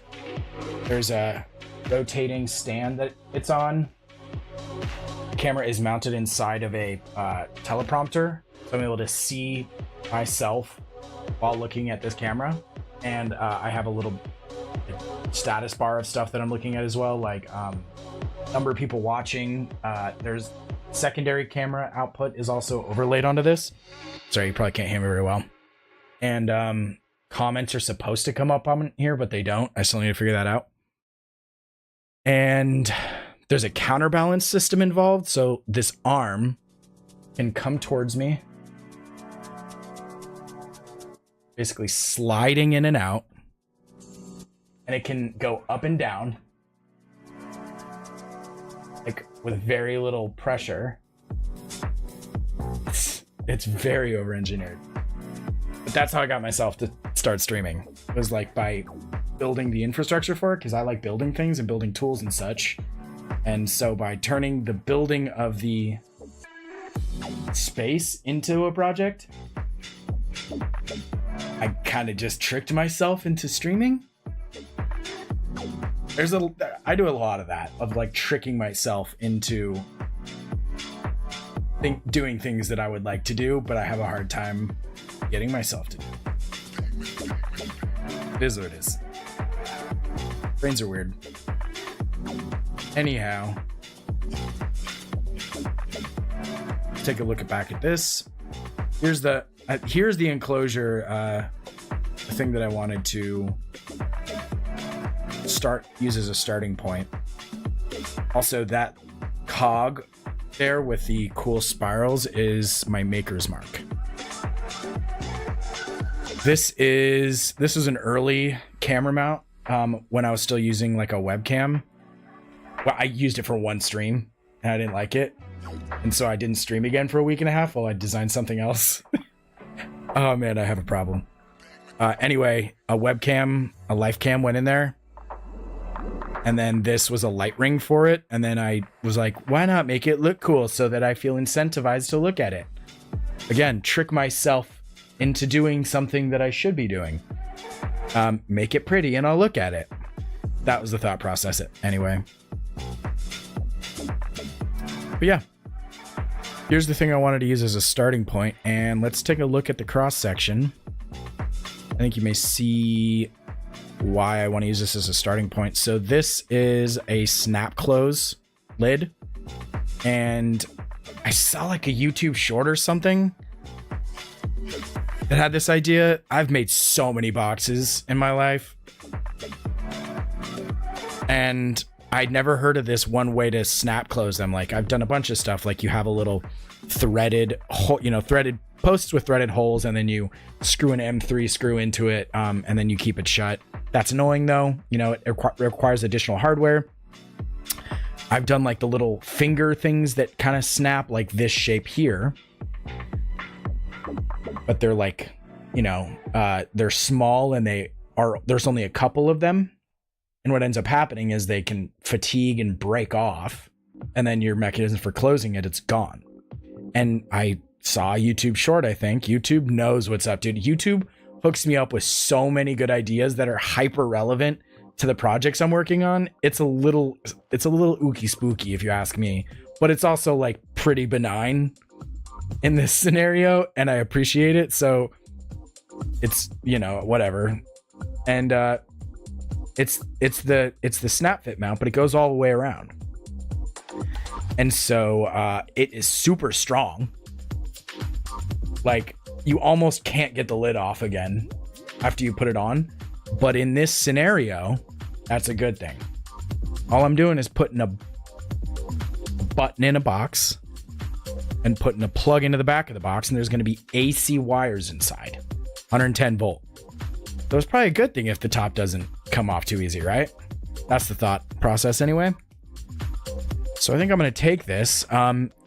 there's a rotating stand that it's on. The camera is mounted inside of a teleprompter, so I'm able to see myself while looking at this camera, and I have a little status bar of stuff that I'm looking at as well, like number of people watching. There's secondary camera output is also overlaid onto this. Sorry, you probably can't hear me very well. And comments are supposed to come up on here, but they don't. I still need to figure that out. And there's a counterbalance system involved, so this arm can come towards me, basically sliding in and out, and it can go up and down, like with very little pressure. It's very over-engineered. But that's how I got myself to start streaming. It was like by building the infrastructure for it, because I like building things and building tools and such. And so by turning the building of the space into a project, I kind of just tricked myself into streaming. I do a lot of that, of like tricking myself into doing things that I would like to do, but I have a hard time getting myself to do. It is what it is. Brains are weird. Anyhow, take a look back at this. Here's the enclosure, the thing that I wanted to use as a starting point. Also, that cog there with the cool spirals is my maker's mark. This is an early camera mount when I was still using like a webcam. Well, I used it for one stream and I didn't like it, and so I didn't stream again for a week and a half while I designed something else. Oh man, I have a problem. Anyway, a webcam, a life cam went in there, and then this was a light ring for it, and then I was like, why not make it look cool so that I feel incentivized to look at it? Again, trick myself into doing something that I should be doing. Make it pretty and I'll look at it. That was the thought process anyway. But yeah, here's the thing I wanted to use as a starting point, and let's take a look at the cross section. I think you may see why I want to use this as a starting point. So this is a snap close lid, and I saw like a YouTube short or something that had this idea. I've made so many boxes in my life, and I'd never heard of this one way to snap close them. Like, I've done a bunch of stuff, like you have a little threaded hole, threaded posts with threaded holes, and then you screw an M3 screw into it, and then you keep it shut. That's annoying though. It requires additional hardware. I've done like the little finger things that kind of snap, like this shape here, but they're like, they're small, and there's only a couple of them. And what ends up happening is they can fatigue and break off, and then your mechanism for closing it's gone. And I saw a YouTube short, I think. YouTube knows what's up, dude. YouTube hooks me up with so many good ideas that are hyper relevant to the projects I'm working on. It's a little ooky spooky if you ask me, but it's also like pretty benign in this scenario, and I appreciate it. So it's, whatever. And it's the snap fit mount, but it goes all the way around. And so it is super strong. Like, you almost can't get the lid off again after you put it on. But in this scenario, that's a good thing. All I'm doing is putting a button in a box and putting a plug into the back of the box, and there's going to be AC wires inside, 110 volt. So it's probably a good thing if the top doesn't come off too easy, right? That's the thought process anyway. So I think I'm going to take this.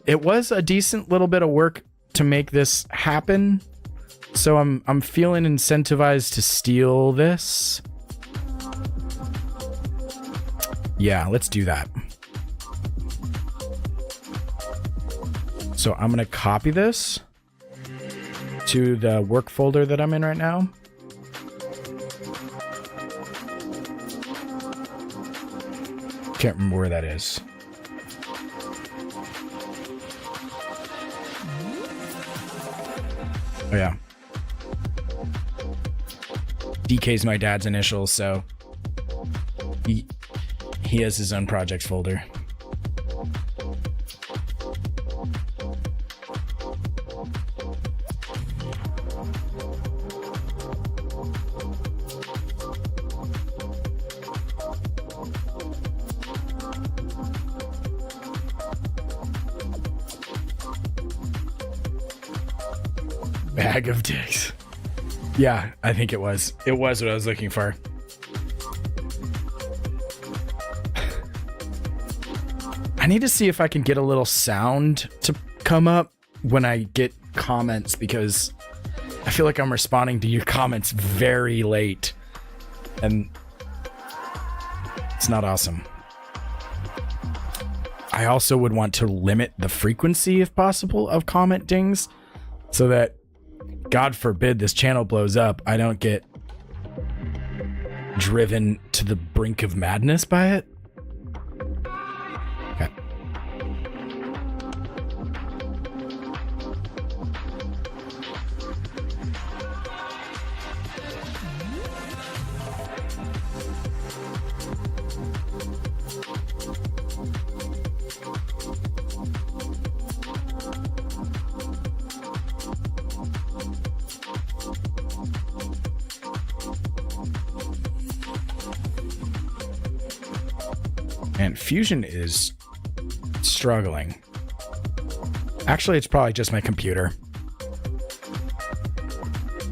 It was a decent little bit of work to make this happen, so I'm feeling incentivized to steal this. Yeah, let's do that. So I'm going to copy this to the work folder that I'm in right now. Can't remember where that is. Oh yeah. DK's my dad's initials, so he has his own projects folder. Bag of dicks. Yeah, I think it was. It was what I was looking for. I need to see if I can get a little sound to come up when I get comments, because I feel like I'm responding to your comments very late, and it's not awesome. I also would want to limit the frequency, if possible, of comment dings, so that, God forbid, this channel blows up, I don't get driven to the brink of madness by it. Okay. And Fusion is struggling. Actually, it's probably just my computer.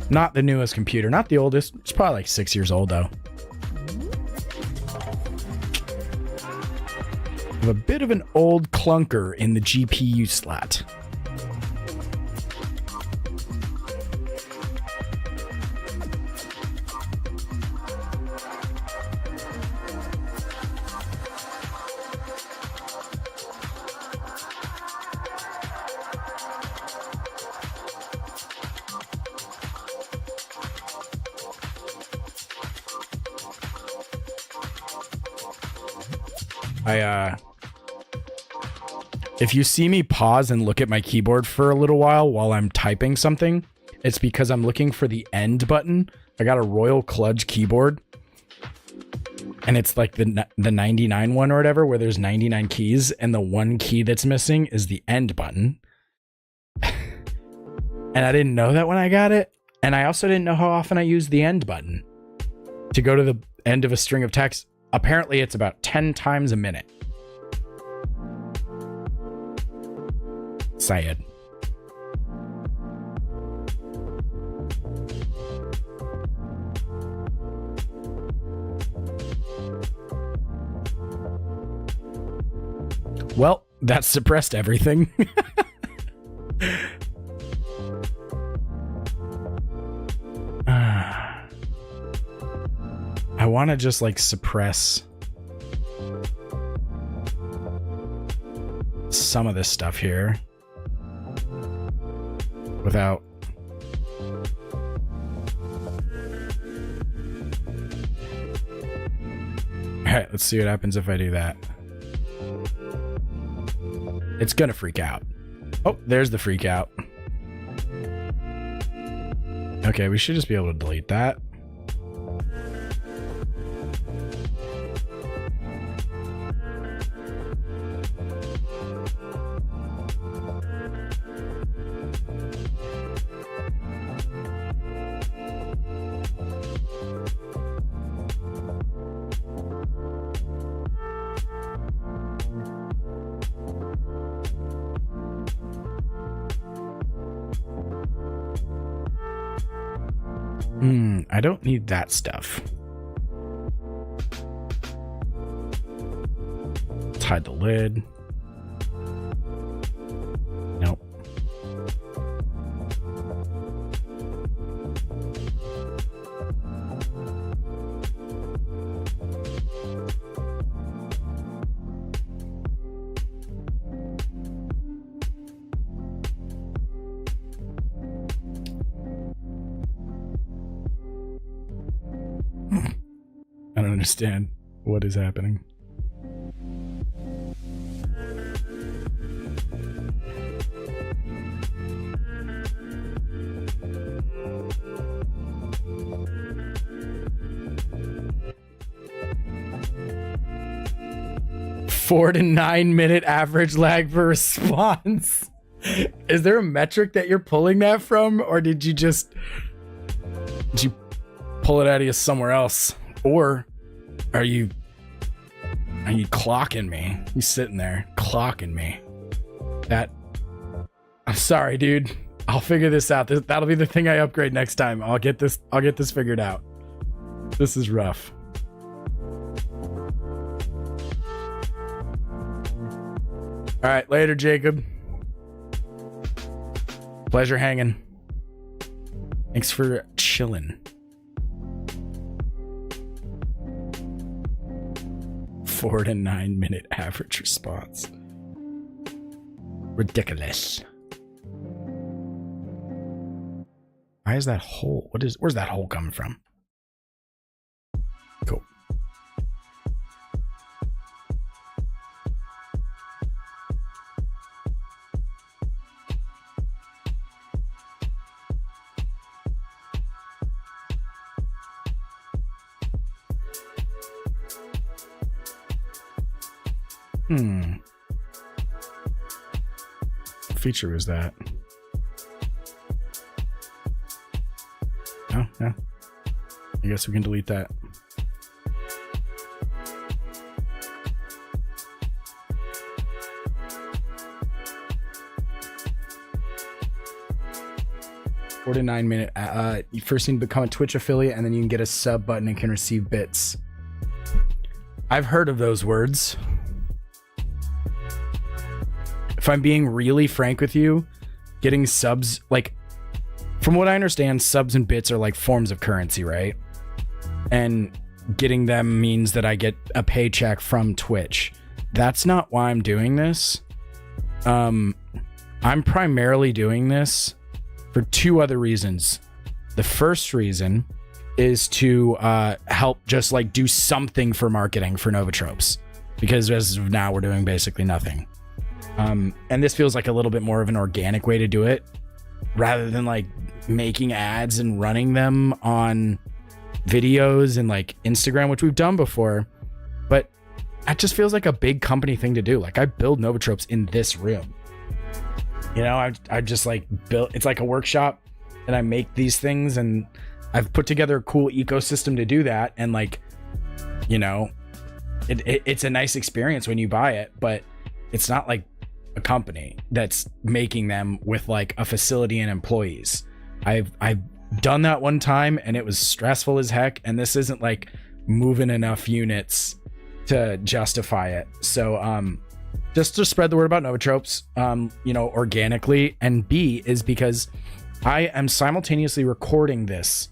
Not the newest computer, not the oldest. It's probably like 6 years old though. I have a bit of an old clunker in the GPU slot. If you see me pause and look at my keyboard for a little while I'm typing something, it's because I'm looking for the end button. I got a Royal Kludge keyboard, and it's like the 99 one or whatever, where there's 99 keys, and the one key that's missing is the end button. And I didn't know that when I got it, and I also didn't know how often I use the end button to go to the end of a string of text. Apparently, it's about 10 times a minute. Sad. Well, that suppressed everything. I want to just like suppress some of this stuff here without all right, let's see what happens if I do that. It's gonna freak out. Oh, there's the freak out. Okay, we should just be able to delete that. I don't need that stuff. Let's hide the lid. Nope. I don't understand what is happening. Four to 9 minute average lag per response. Is there a metric that you're pulling that from, or did you pull it out of you somewhere else? Or are you clocking me? You sitting there clocking me. I'm sorry, dude. I'll figure this out. That'll be the thing I upgrade next time. I'll get this figured out. This is rough. All right, later, Jacob. Pleasure hanging. Thanks for chilling. 4 to 9 minute average response. Ridiculous. Why is that hole? Where's that hole coming from? Cool. What feature was that? Oh, yeah. I guess we can delete that. Four to 9 minute. You first need to become a Twitch affiliate, and then you can get a sub button and can receive bits. I've heard of those words. If I'm being really frank with you, getting subs, like, from what I understand, subs and bits are like forms of currency, right? And getting them means that I get a paycheck from Twitch. That's not why I'm doing this. I'm primarily doing this for two other reasons. The first reason is to help just like do something for marketing for Novatropes. because as of now we're doing basically nothing. And this feels like a little bit more of an organic way to do it rather than like making ads and running them on videos and like Instagram, which we've done before, but that just feels like a big company thing to do. Like I build Novatropes in this room, you know, I just like built, it's like a workshop and I make these things, and I've put together a cool ecosystem to do that. And like, you know, it's a nice experience when you buy it, but it's not like a company that's making them with like a facility and employees. I've done that one time and it was stressful as heck, and this isn't like moving enough units to justify it. So just to spread the word about Novatropes, you know, organically, and B is because I am simultaneously recording this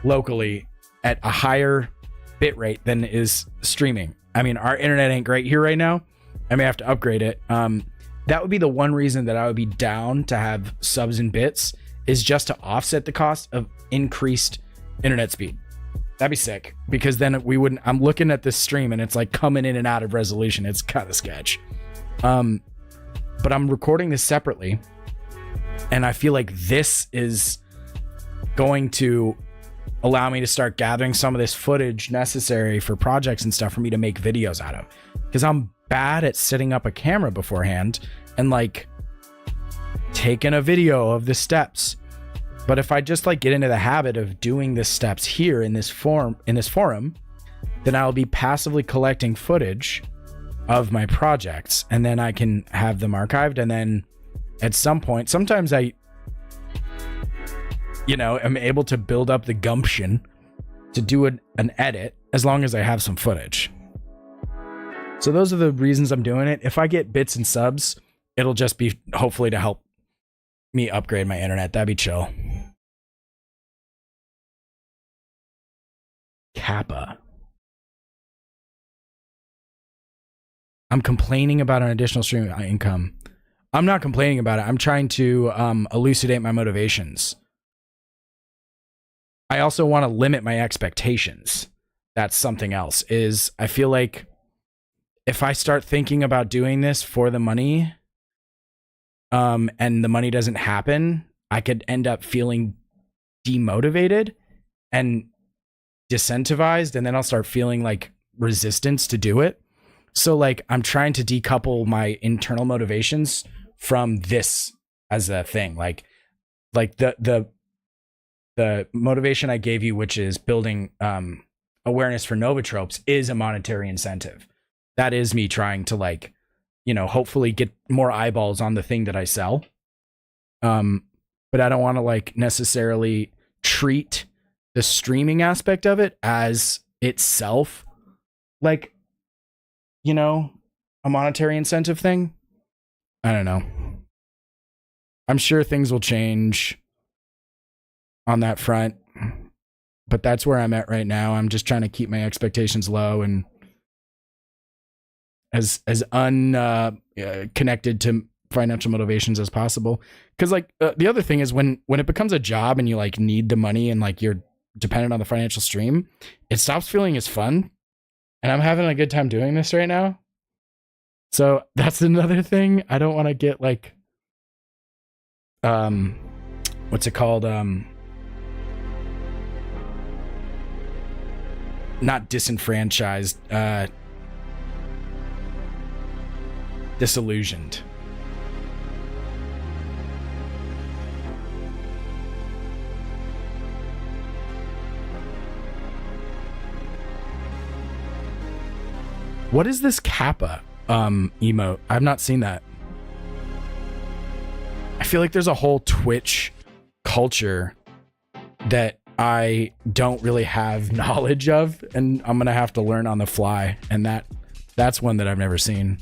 locally at a higher bit rate than is streaming. I mean, our internet ain't great here right now. I may have to upgrade it. That would be the one reason that I would be down to have subs and bits, is just to offset the cost of increased internet speed. That'd be sick, because then we wouldn't, I'm looking at this stream and it's like coming in and out of resolution. It's kind of sketch. But I'm recording this separately, and I feel like this is going to allow me to start gathering some of this footage necessary for projects and stuff for me to make videos out of, because I'm bad at setting up a camera beforehand and like taking a video of the steps. But if I just like get into the habit of doing the steps here in this forum, then I'll be passively collecting footage of my projects, and then I can have them archived. And then at some point, sometimes I, you know, am able to build up the gumption to do an edit as long as I have some footage. So those are the reasons I'm doing it. If I get bits and subs, it'll just be hopefully to help me upgrade my internet. That'd be chill. Kappa. I'm complaining about an additional stream income. I'm not complaining about it. I'm trying to elucidate my motivations. I also want to limit my expectations. That's something else. Is I feel like if I start thinking about doing this for the money, and the money doesn't happen, I could end up feeling demotivated and disincentivized, and then I'll start feeling like resistance to do it. So like I'm trying to decouple my internal motivations from this as a thing. Like the motivation I gave you, which is building awareness for Novatropes, is a monetary incentive. That is me trying to like, you know, hopefully get more eyeballs on the thing that I sell. But I don't want to like necessarily treat the streaming aspect of it as itself like, you know, a monetary incentive thing. I don't know. I'm sure things will change on that front, but that's where I'm at right now. I'm just trying to keep my expectations low and as connected to financial motivations as possible. Because like the other thing is when it becomes a job and you like need the money and like you're dependent on the financial stream, it stops feeling as fun. And I'm having a good time doing this right now. So that's another thing. I don't want to get like, what's it called? Not disenfranchised, disillusioned. What is this Kappa emote? I've not seen that. I feel like there's a whole Twitch culture that I don't really have knowledge of, and I'm gonna have to learn on the fly, and that's one that I've never seen.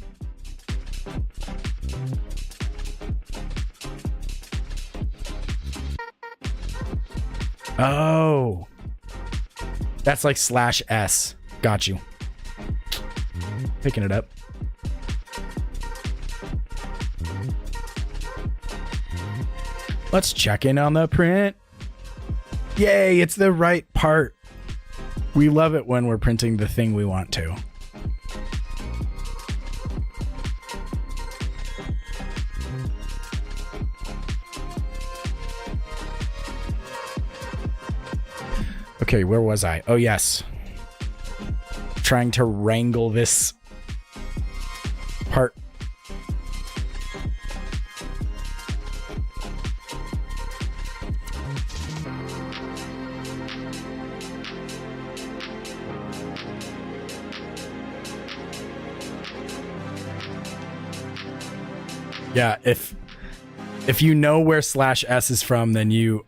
Oh, that's like /S. Got you. Picking it up. Let's check in on the print. Yay, it's the right part. We love it when we're printing the thing we want to. Okay, where was I? Oh, yes. Trying to wrangle this part. Yeah, if you know where /s is from, then you're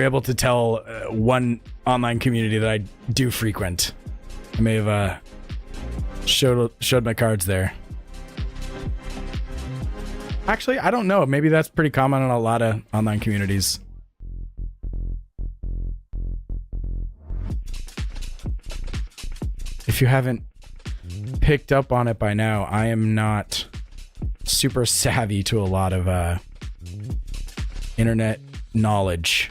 able to tell one online community that I do frequent. I may have showed my cards there. Actually, I don't know. Maybe that's pretty common in a lot of online communities. If you haven't picked up on it by now, I am not super savvy to a lot of internet knowledge.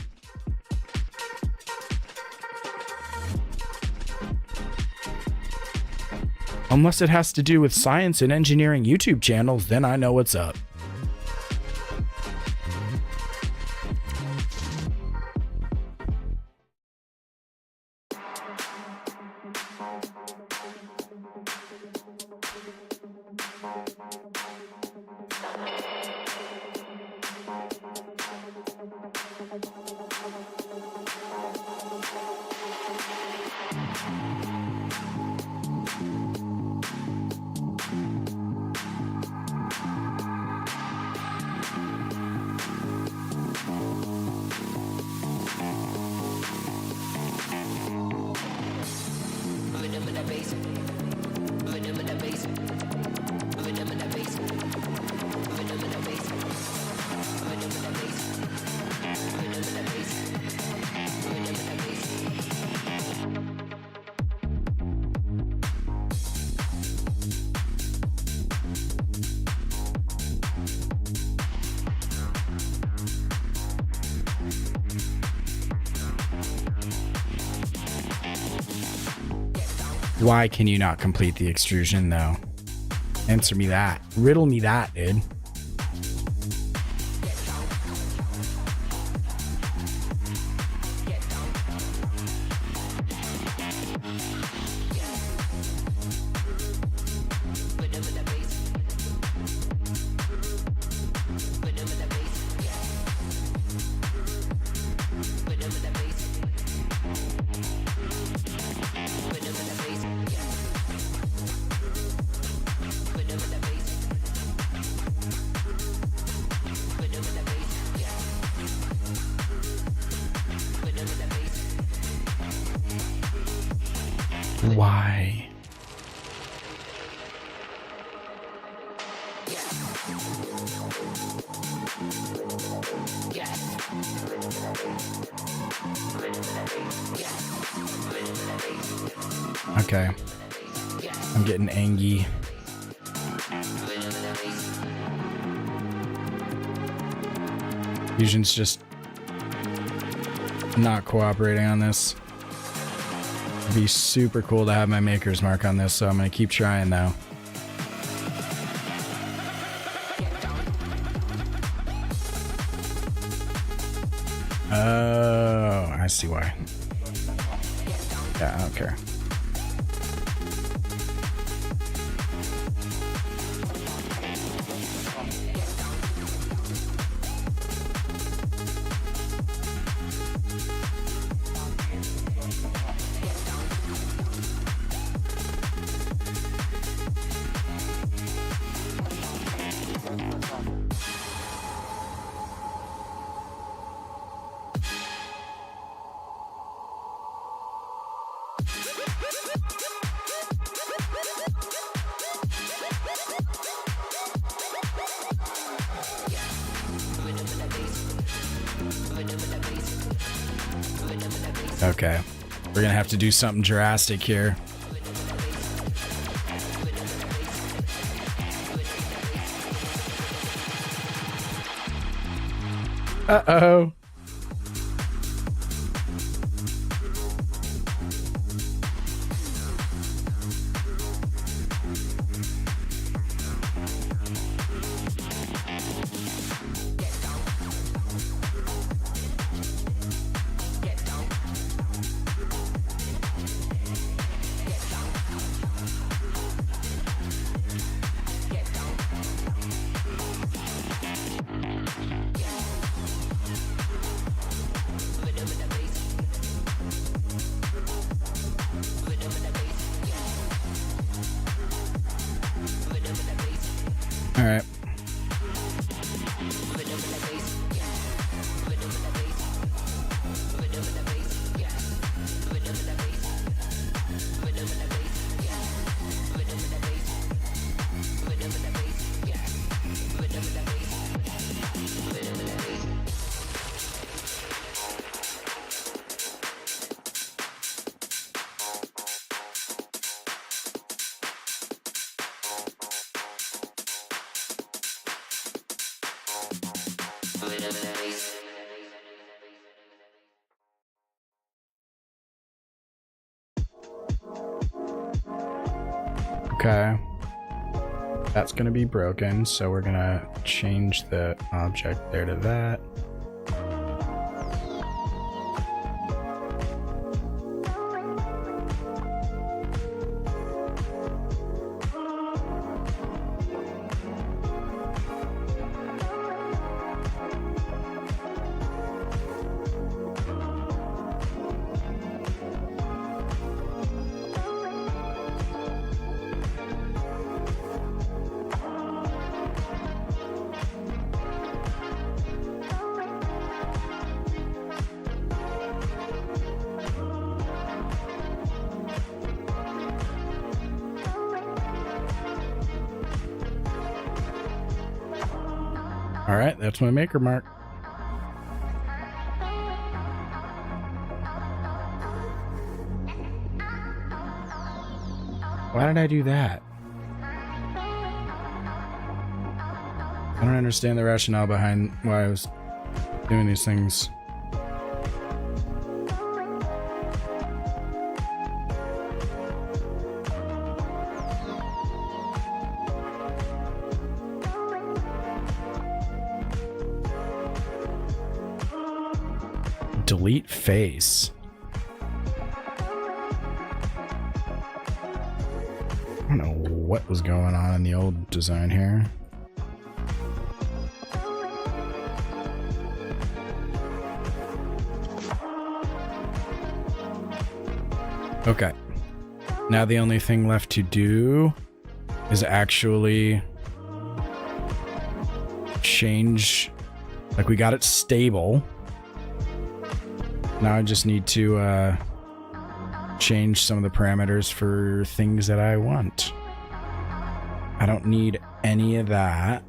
Unless it has to do with science and engineering YouTube channels, then I know what's up. Why can you not complete the extrusion, though? Answer me that. Riddle me that, dude. Why? Okay. I'm getting angry. Fusion's just not cooperating on this. It'd be super cool to have my maker's mark on this, so I'm gonna keep trying though. Oh, I see why. Yeah, I don't care. Okay, we're gonna have to do something drastic here. Uh-oh. All right. Okay. That's going to be broken, so we're going to change the object there to that. All right, that's my maker mark. Why did I do that? I don't understand the rationale behind why I was doing these things. Delete face. I don't know what was going on in the old design here. Okay. Now the only thing left to do is actually change, like we got it stable. Now I just need to change some of the parameters for things that I want. I don't need any of that.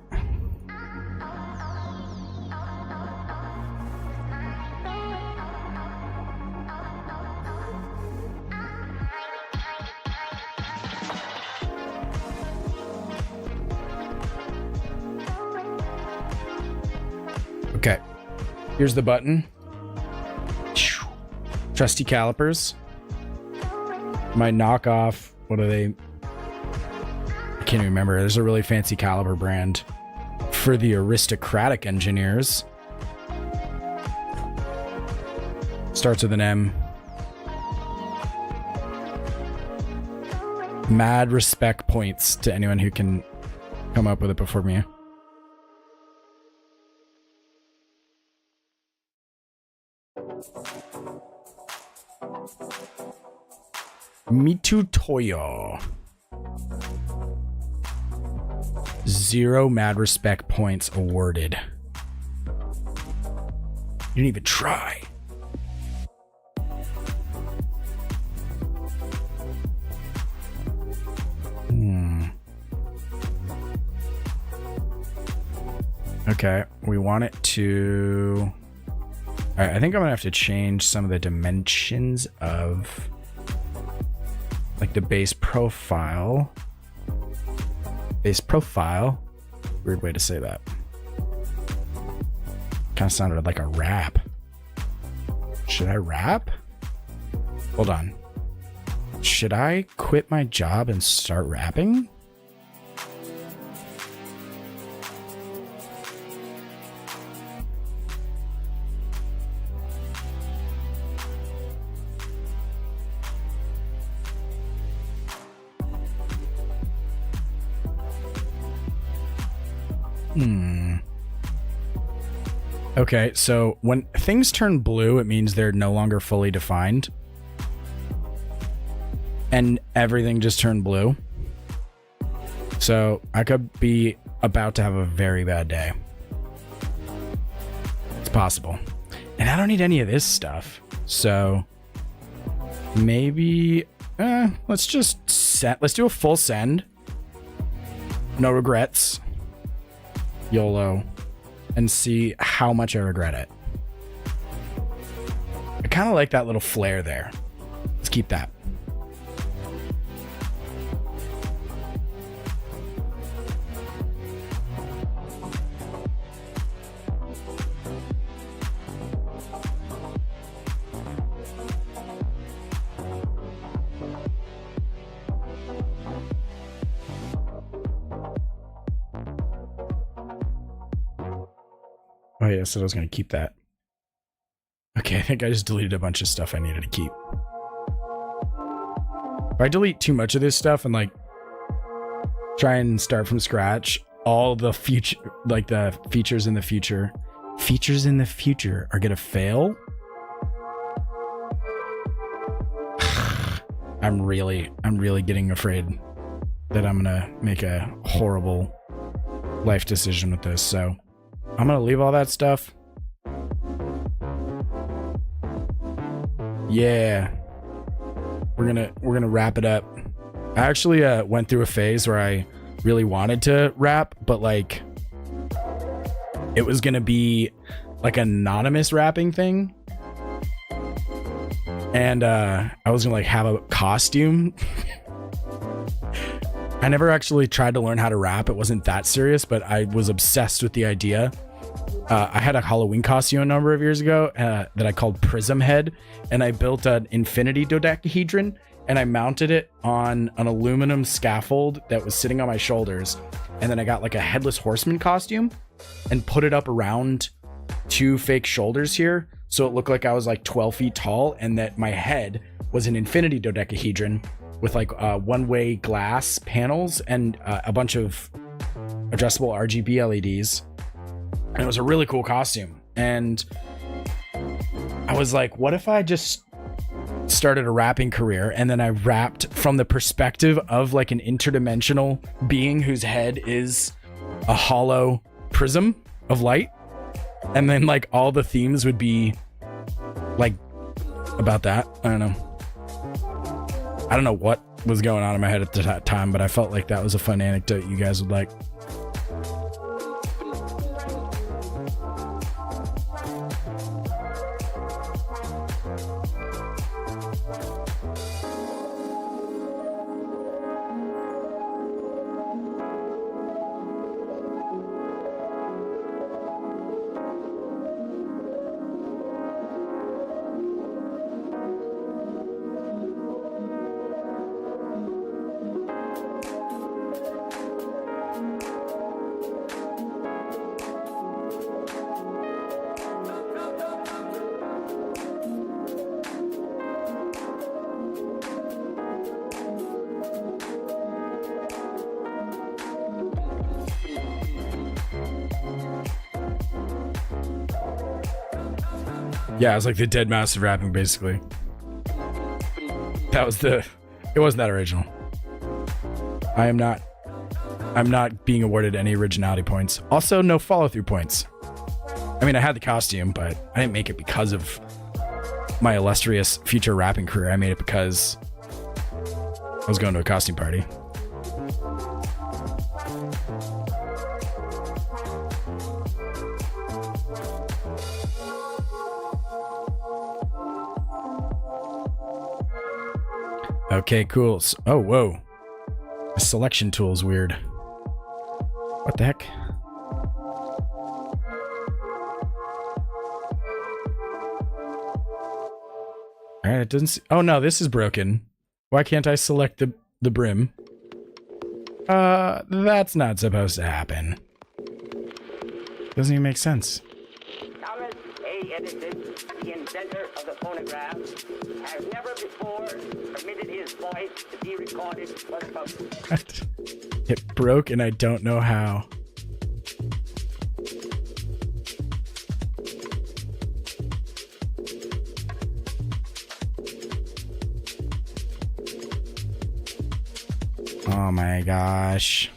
Okay, here's the button. Trusty calipers. My knockoff, what are they? I can't even remember. There's a really fancy caliper brand for the aristocratic engineers. Starts with an M. Mad respect points to anyone who can come up with it before me. Mitu Toyo. 0 mad respect points awarded. You didn't even try. Okay, we want it to... Alright, I think I'm gonna have to change some of the dimensions of... like the base profile. Base profile? Weird way to say that. Kind of sounded like a rap. Should I rap? Hold on. Should I quit my job and start rapping? Okay, so when things turn blue, it means they're no longer fully defined. And everything just turned blue. So I could be about to have a very bad day. It's possible. And I don't need any of this stuff. So maybe let's just set. Let's do a full send. No regrets. YOLO. And see how much I regret it. I kind of like that little flare there. Let's keep that. Oh yeah, so I was going to keep that. Okay, I think I just deleted a bunch of stuff I needed to keep. If I delete too much of this stuff and like try and start from scratch, all the future, like the features in the future are going to fail. I'm really getting afraid that I'm going to make a horrible life decision with this. So I'm going to leave all that stuff. Yeah. We're going to wrap it up. I actually went through a phase where I really wanted to wrap, but like it was going to be like an anonymous wrapping thing. And I was going to like have a costume. I never actually tried to learn how to rap. It wasn't that serious, but I was obsessed with the idea. I had a Halloween costume a number of years ago that I called Prism Head, and I built an infinity dodecahedron, and I mounted it on an aluminum scaffold that was sitting on my shoulders. And then I got like a headless horseman costume and put it up around 2 fake shoulders here, so it looked like I was like 12 feet tall, and that my head was an infinity dodecahedron with like one-way glass panels and a bunch of addressable RGB LEDs. And it was a really cool costume. And I was like, what if I just started a rapping career and then I rapped from the perspective of like an interdimensional being whose head is a hollow prism of light? And then like all the themes would be like about that. I don't know what was going on in my head at that time, but I felt like that was a fun anecdote you guys would like. Yeah, it was like the Dead Mouse of rapping, basically. That was it wasn't that original. I'm not being awarded any originality points. Also, no follow-through points. I mean, I had the costume, but I didn't make it because of my illustrious future rapping career. I made it because I was going to a costume party. Okay, cool. Oh, whoa. The selection tool is weird. What the heck? Alright, it doesn't see. Oh no, this is broken. Why can't I select the brim? That's not supposed to happen. Doesn't even make sense. Thomas A. Edison, the inventor of the phonograph, has never before permitted his voice to be recorded or published. It broke and I don't know how. Oh my gosh.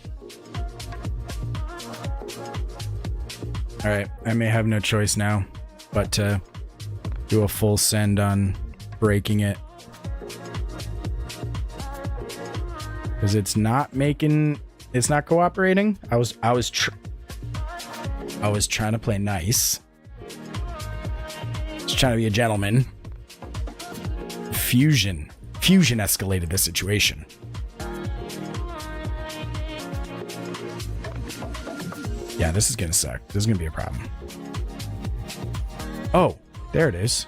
All right, I may have no choice now, but to do a full send on breaking it. Because it's not cooperating. I was trying to play nice. Just trying to be a gentleman. Fusion escalated the situation. Yeah, this is gonna suck. This is gonna be a problem. Oh, there it is.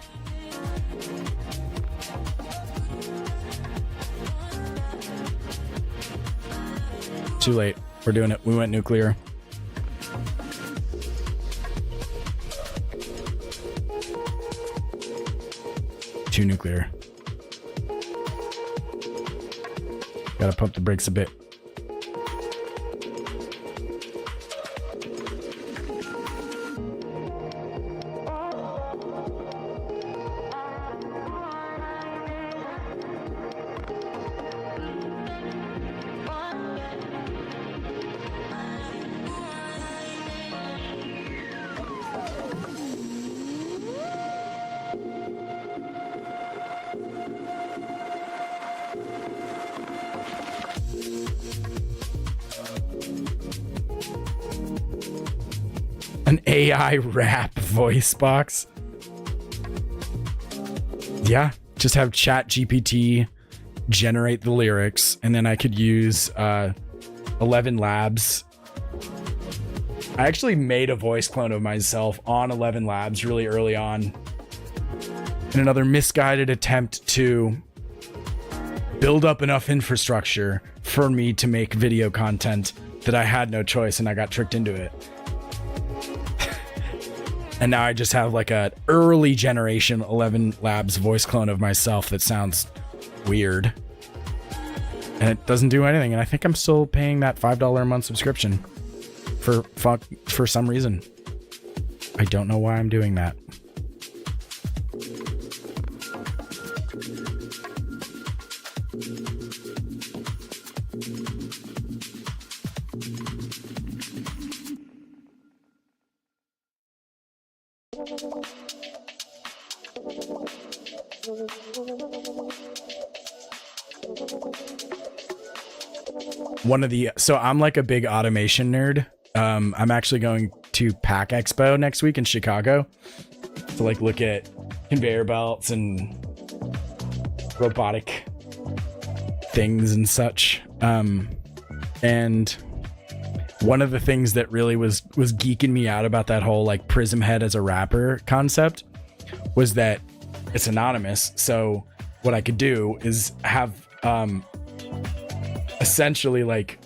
Too late. We're doing it. We went nuclear. Too nuclear. Gotta pump the brakes a bit. An AI rap voice box. Yeah, just have Chat GPT generate the lyrics, and then I could use 11 Labs. I actually made a voice clone of myself on 11 Labs really early on in another misguided attempt to build up enough infrastructure for me to make video content that I had no choice, and I got tricked into it. And now I just have like a early generation 11 Labs voice clone of myself that sounds weird. And it doesn't do anything. And I think I'm still paying that $5 a month subscription for some reason. I don't know why I'm doing that. So I'm like a big automation nerd. I'm actually going to Pack Expo next week in Chicago to like look at conveyor belts and robotic things and such. And one of the things that really was geeking me out about that whole like Prism Head as a rapper concept was that it's anonymous. So what I could do is have essentially like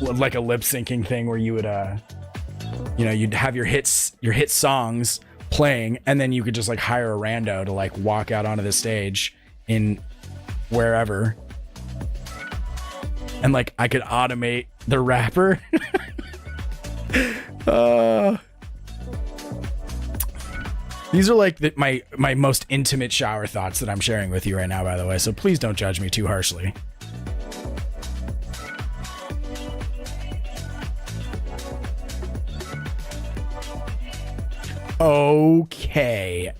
a lip syncing thing where you would you'd have your hit songs playing, and then you could just like hire a rando to like walk out onto the stage in wherever, and like I could automate the rapper. These are like my most intimate shower thoughts that I'm sharing with you right now, by the way, so please don't judge me too harshly. Okay,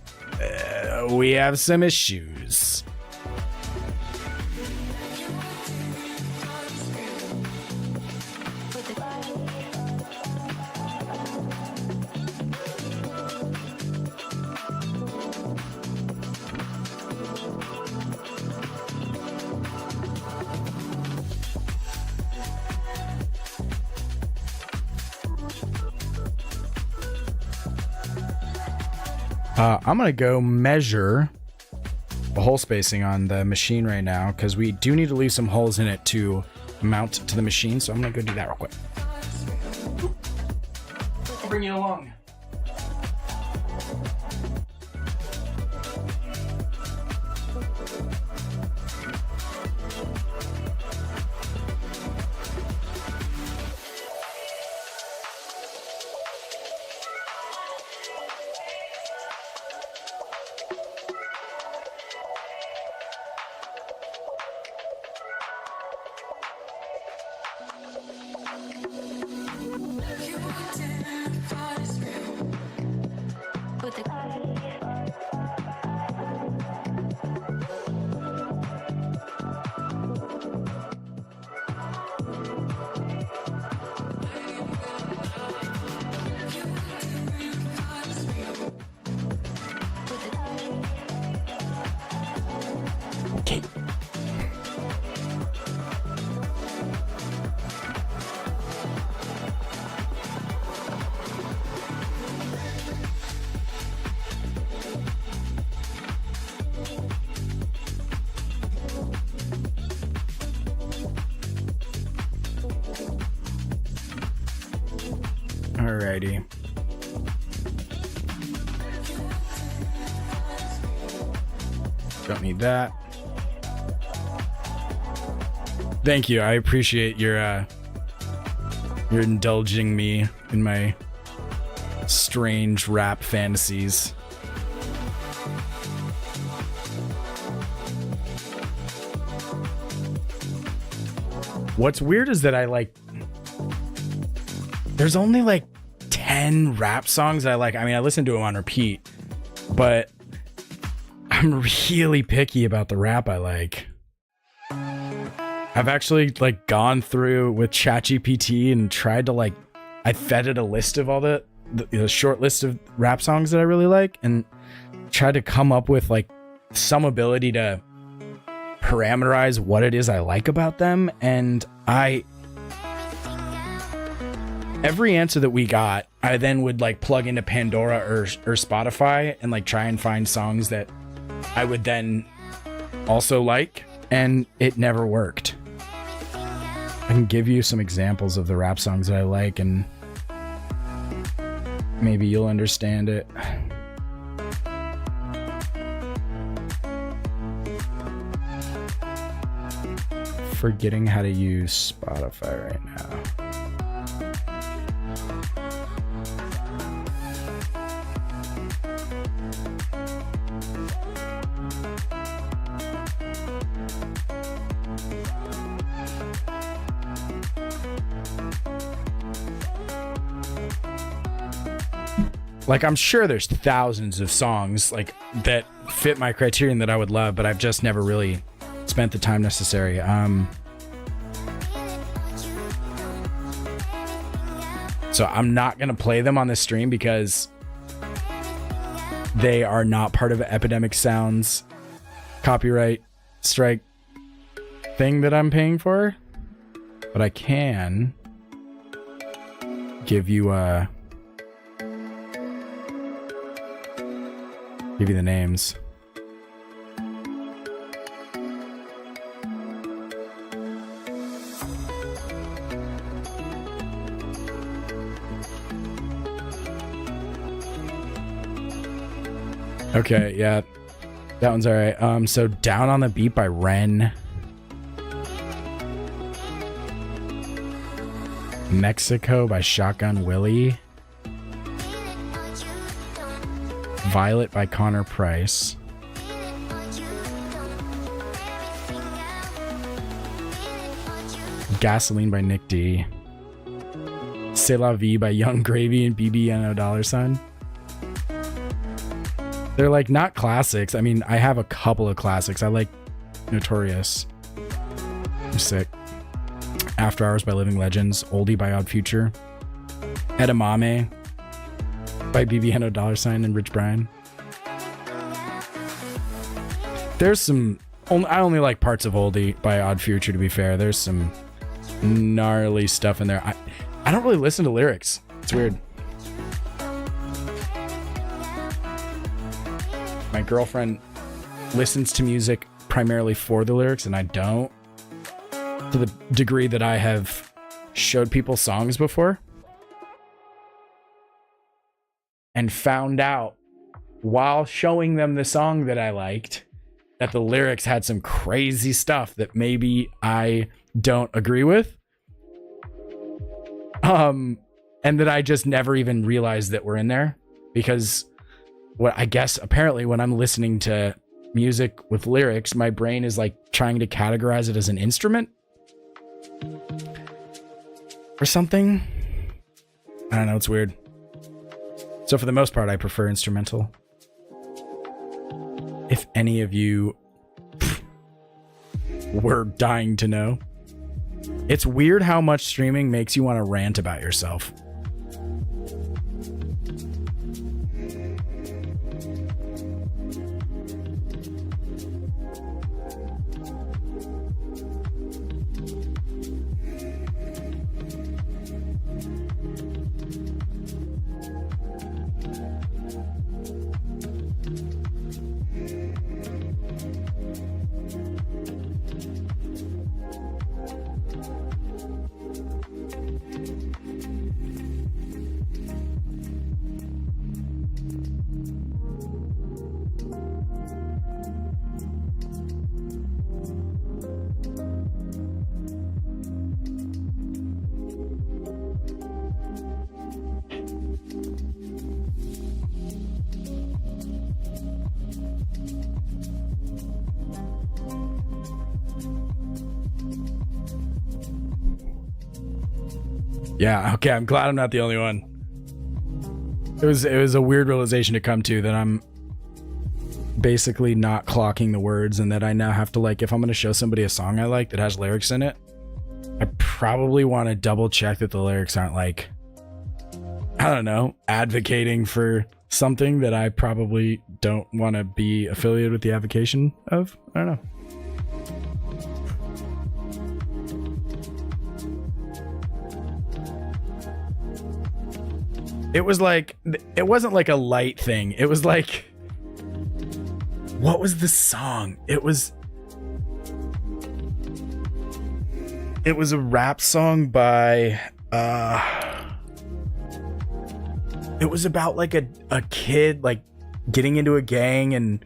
we have some issues. I'm going to go measure the hole spacing on the machine right now, because we do need to leave some holes in it to mount to the machine. So I'm going to go do that real quick. I'll bring you along. You were 10 for this Alrighty. Don't need that. Thank you. I appreciate your indulging me in my strange rap fantasies. What's weird is that there's only like 10 rap songs I like. I mean, I listen to them on repeat, but I'm really picky about the rap I like. I've actually like gone through with ChatGPT and tried to I fed it a list of all the short list of rap songs that I really like and tried to come up with like some ability to parameterize what it is I like about them. And every answer that we got, I then would like plug into Pandora or Spotify and like try and find songs that I would then also like, and it never worked. I can give you some examples of the rap songs that I like and maybe you'll understand it. Forgetting how to use Spotify right now. Like, I'm sure there's thousands of songs like that fit my criterion that I would love, but I've just never really spent the time necessary. So I'm not going to play them on the stream because they are not part of Epidemic Sound's copyright strike thing that I'm paying for. But I can give you the names. Okay, yeah. That one's alright. So Down on the Beat by Ren. Mexico by Shotgun Willie. Violet by Connor Price. Gasoline by Nick D. C'est la vie by Young Gravy and BBNO $. They're like not classics. I mean, I have a couple of classics. I like Notorious. I'm sick. After Hours by Living Legends. Oldie by Odd Future. Edamame by BBNO $, and Rich Brian. There's some... I only like parts of Oldie by Odd Future, to be fair. There's some gnarly stuff in there. I don't really listen to lyrics. It's weird. My girlfriend listens to music primarily for the lyrics, and I don't. To the degree that I have showed people songs before and found out while showing them the song that I liked that the lyrics had some crazy stuff that maybe I don't agree with. And that I just never even realized that were in there, because what I guess apparently when I'm listening to music with lyrics, my brain is like trying to categorize it as an instrument or something. I don't know, it's weird. So for the most part, I prefer instrumental. If any of you were dying to know. It's weird how much streaming makes you want to rant about yourself. Yeah, okay, I'm glad I'm not the only one. It was a weird realization to come to that I'm basically not clocking the words, and that I now have to, like, if I'm going to show somebody a song I like that has lyrics in it, I probably want to double check that the lyrics aren't, like, I don't know, advocating for something that I probably don't want to be affiliated with the advocation of. I don't know. It was like, it wasn't like a light thing. It was like, what was the song? It was a rap song by, it was about like a kid like getting into a gang, and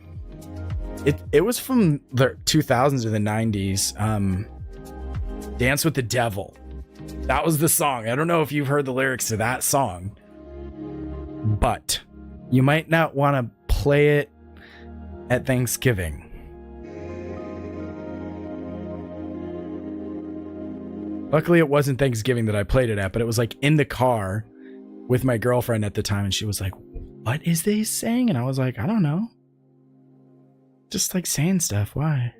it was from the 2000s or the 90s. Dance with the Devil. That was the song. I don't know if you've heard the lyrics to that song, but you might not want to play it at Thanksgiving. Luckily, it wasn't Thanksgiving that I played it at, but it was like in the car with my girlfriend at the time, and she was like, "What is they saying?" And I was like, "I don't know. Just like saying stuff. Why?"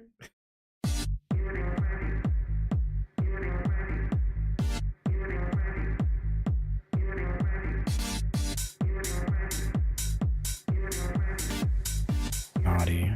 Naughty.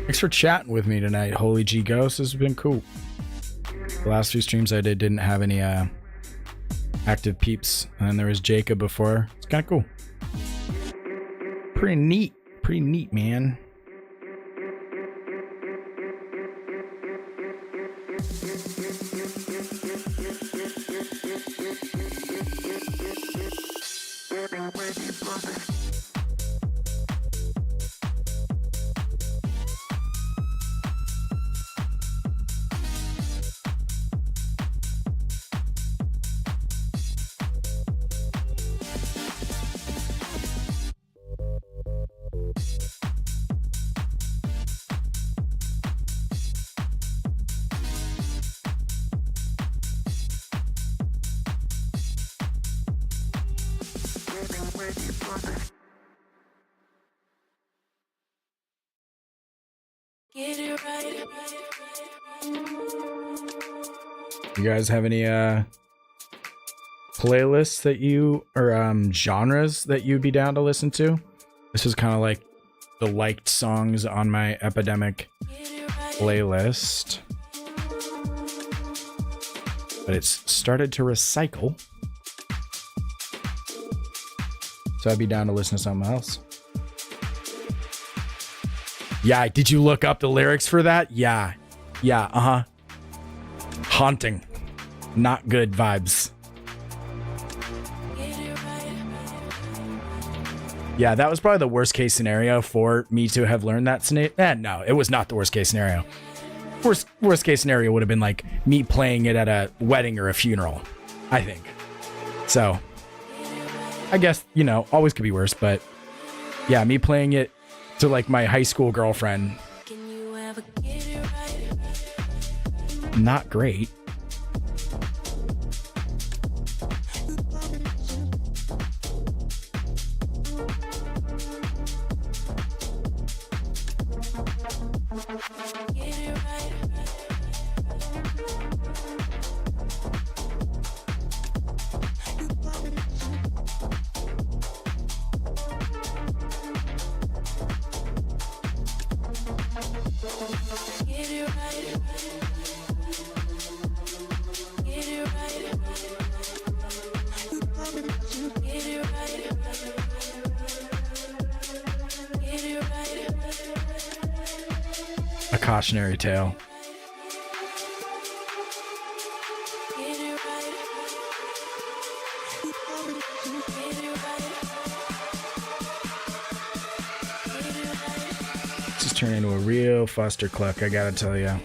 Thanks for chatting with me tonight, Holy G Ghost. This has been cool. The last few streams I did didn't have any active peeps, and then there was Jacob before. It's kind of cool. Pretty neat, man. Get it right. You guys have any playlists that you, or genres that you'd be down to listen to? This is kind of like the liked songs on my Epidemic playlist, but it's started to recycle, so I'd be down to listen to something else. Yeah, did you look up the lyrics for that? Yeah, haunting, not good vibes. Yeah, that was probably the worst case scenario for me to have learned that. No, it was not the worst case scenario. Worst case scenario would have been like me playing it at a wedding or a funeral, I think. So, I guess, you know, always could be worse, but yeah, me playing it to like my high school girlfriend, Can you ever get it right? not great. cautionary tale. Get it right. Get it right. Get it right. Just turned into a real fuster cluck, I gotta tell you.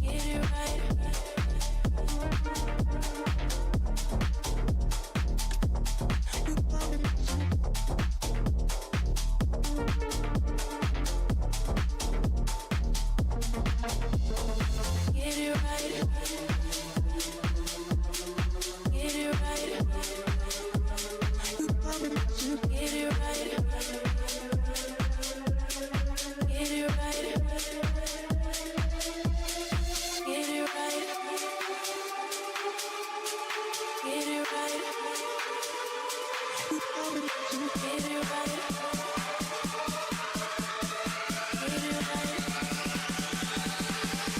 Get it right. Get it right. Get it right. Get it right. Get it right. Get it right. Get it right. Get it right. Get it right.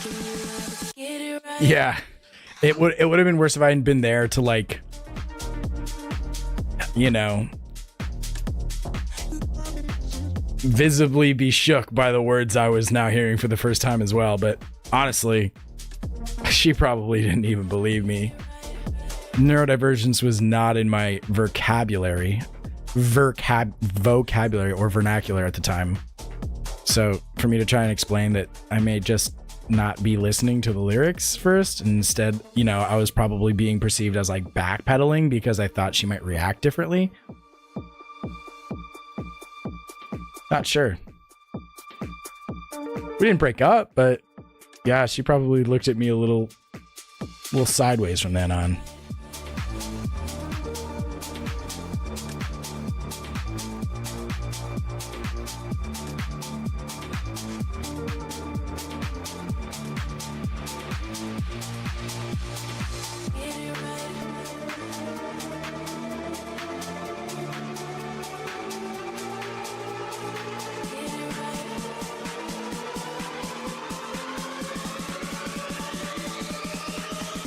Can you ever get it right? Yeah. It would have been worse if I hadn't been there to, like, you know, visibly be shook by the words I was now hearing for the first time as well. But honestly, she probably didn't even believe me. Neurodivergence was not in my vocabulary or vernacular at the time. So for me to try and explain that I may just not be listening to the lyrics first, and instead, you know, I was probably being perceived as like backpedaling because I thought she might react differently. Not sure. We didn't break up, but yeah, she probably looked at me a little sideways from then on. Get it right. Get it right.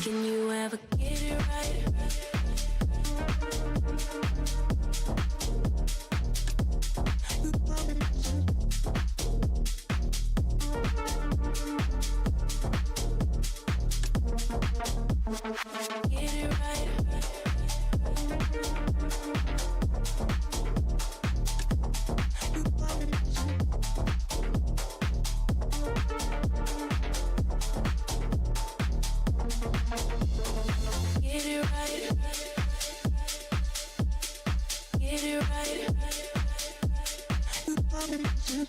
Can you ever get it right? Get it right. Get it right. Get it right.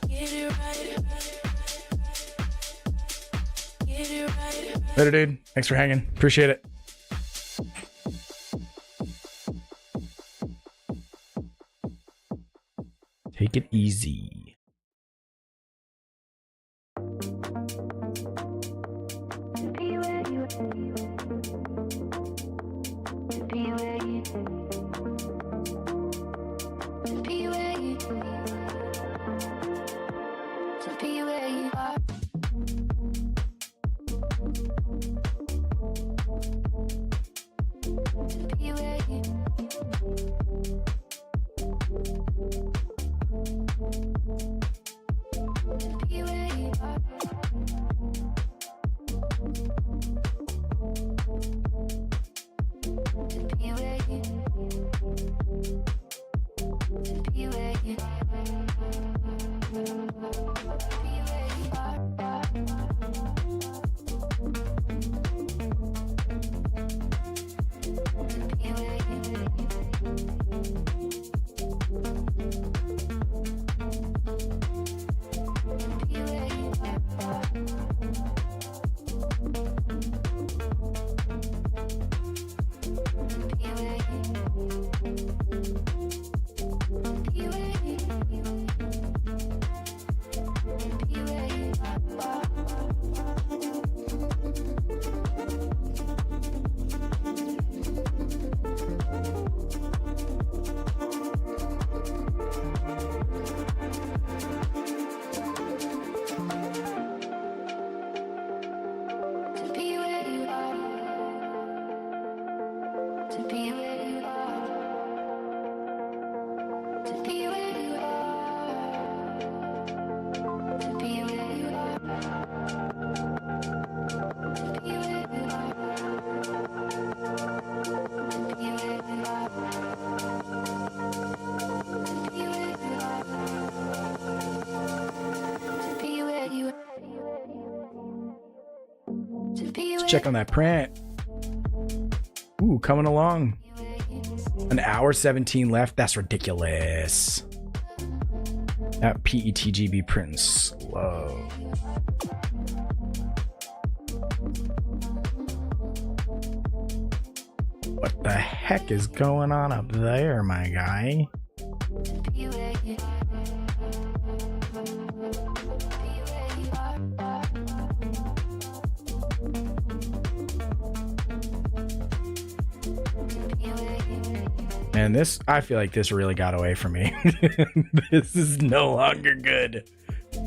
Get it right. Get it right. Later, dude. Thanks for hanging. Appreciate it. Take it easy. check on that print. Ooh, coming along. An hour 17 left. That's ridiculous. That PETGB printing slow. What the heck is going on up there, my guy? And this, I feel like this really got away from me. This is no longer good.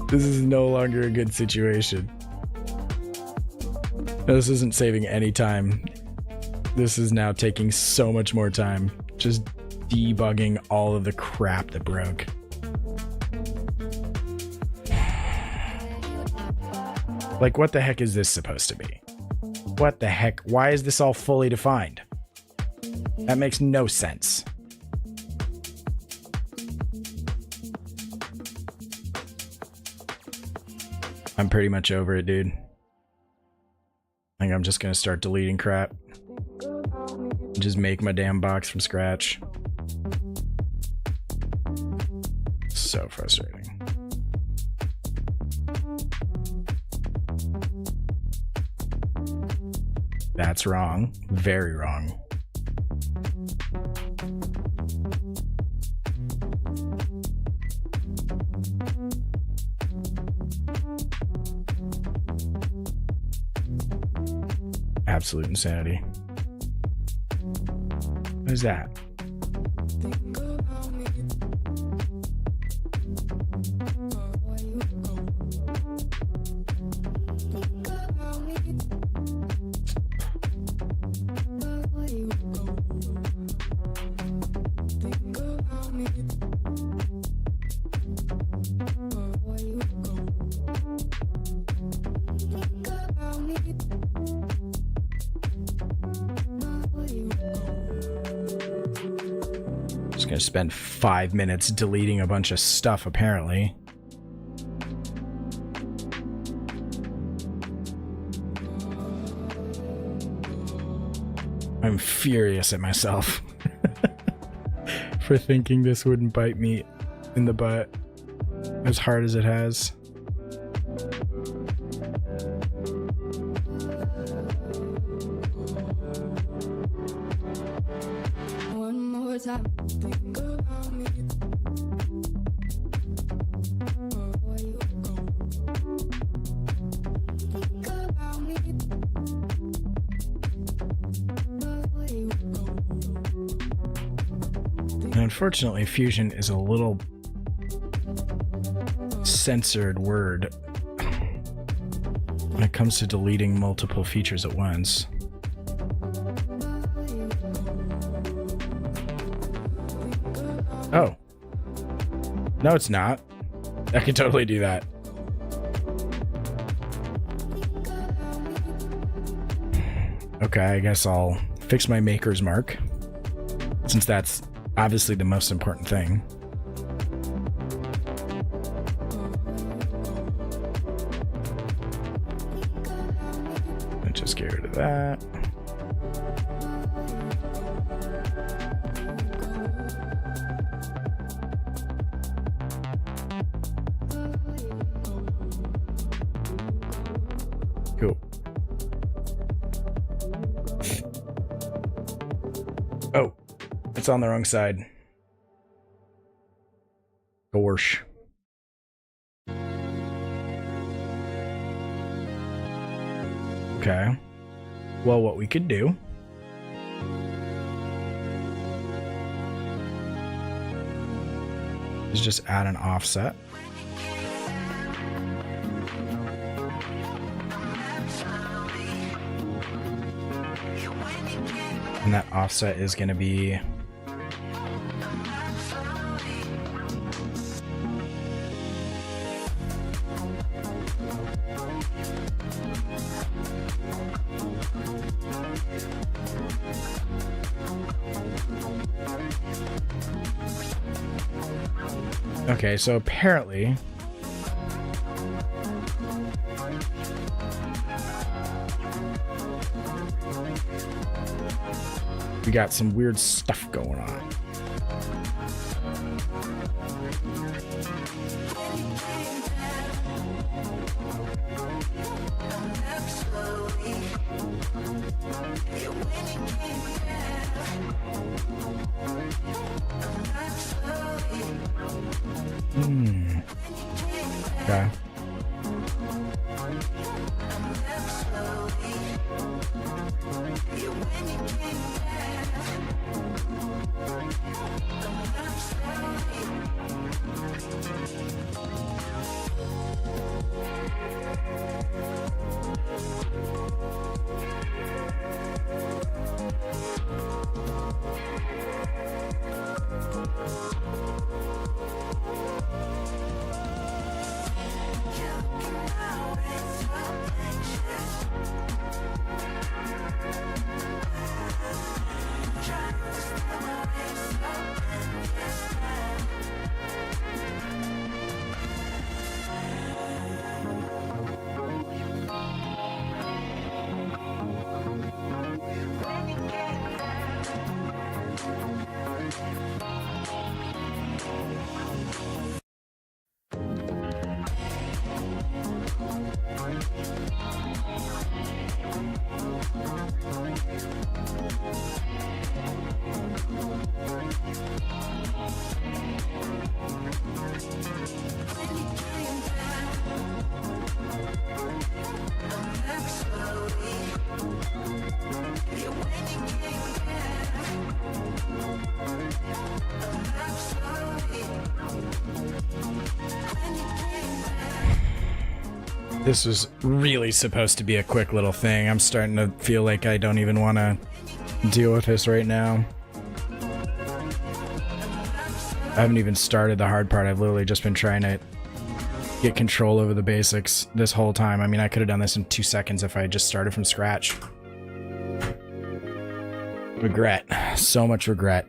This is no longer a good situation. This isn't saving any time. This is now taking so much more time. Just debugging all of the crap that broke. Like, what the heck is this supposed to be? What the heck? Why is this all fully defined? That makes no sense. I'm pretty much over it, dude. I think I'm just gonna start deleting crap. Just make my damn box from scratch. So frustrating. That's wrong. Very wrong. Absolute insanity. What is that? Gonna spend 5 minutes deleting a bunch of stuff, apparently. I'm furious at myself for thinking this wouldn't bite me in the butt as hard as it has. One more time. Think about me. Where you go. Think about me. Where you go. And unfortunately, fusion is a little censored word when it comes to deleting multiple features at once. Oh. No, it's not. I can totally do that. Okay, I guess I'll fix my maker's mark, since that's obviously the most important thing. Let's just get rid of that. Cool. Oh, it's on the wrong side. Gosh. Okay. Well, what we could do is just add an offset. And that offset is going to be okay, so apparently We got some weird stuff going on. Okay. This was really supposed to be a quick little thing. I'm starting to feel like I don't even want to deal with this right now. I haven't even started the hard part. I've literally just been trying to get control over the basics this whole time. I mean, I could have done this in 2 seconds if I had just started from scratch. Regret. So much regret.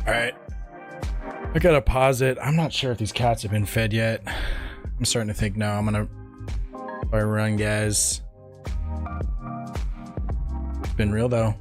All right. I gotta pause it. I'm not sure if these cats have been fed yet. I'm starting to think no. I'm gonna run, guys. It's been real though.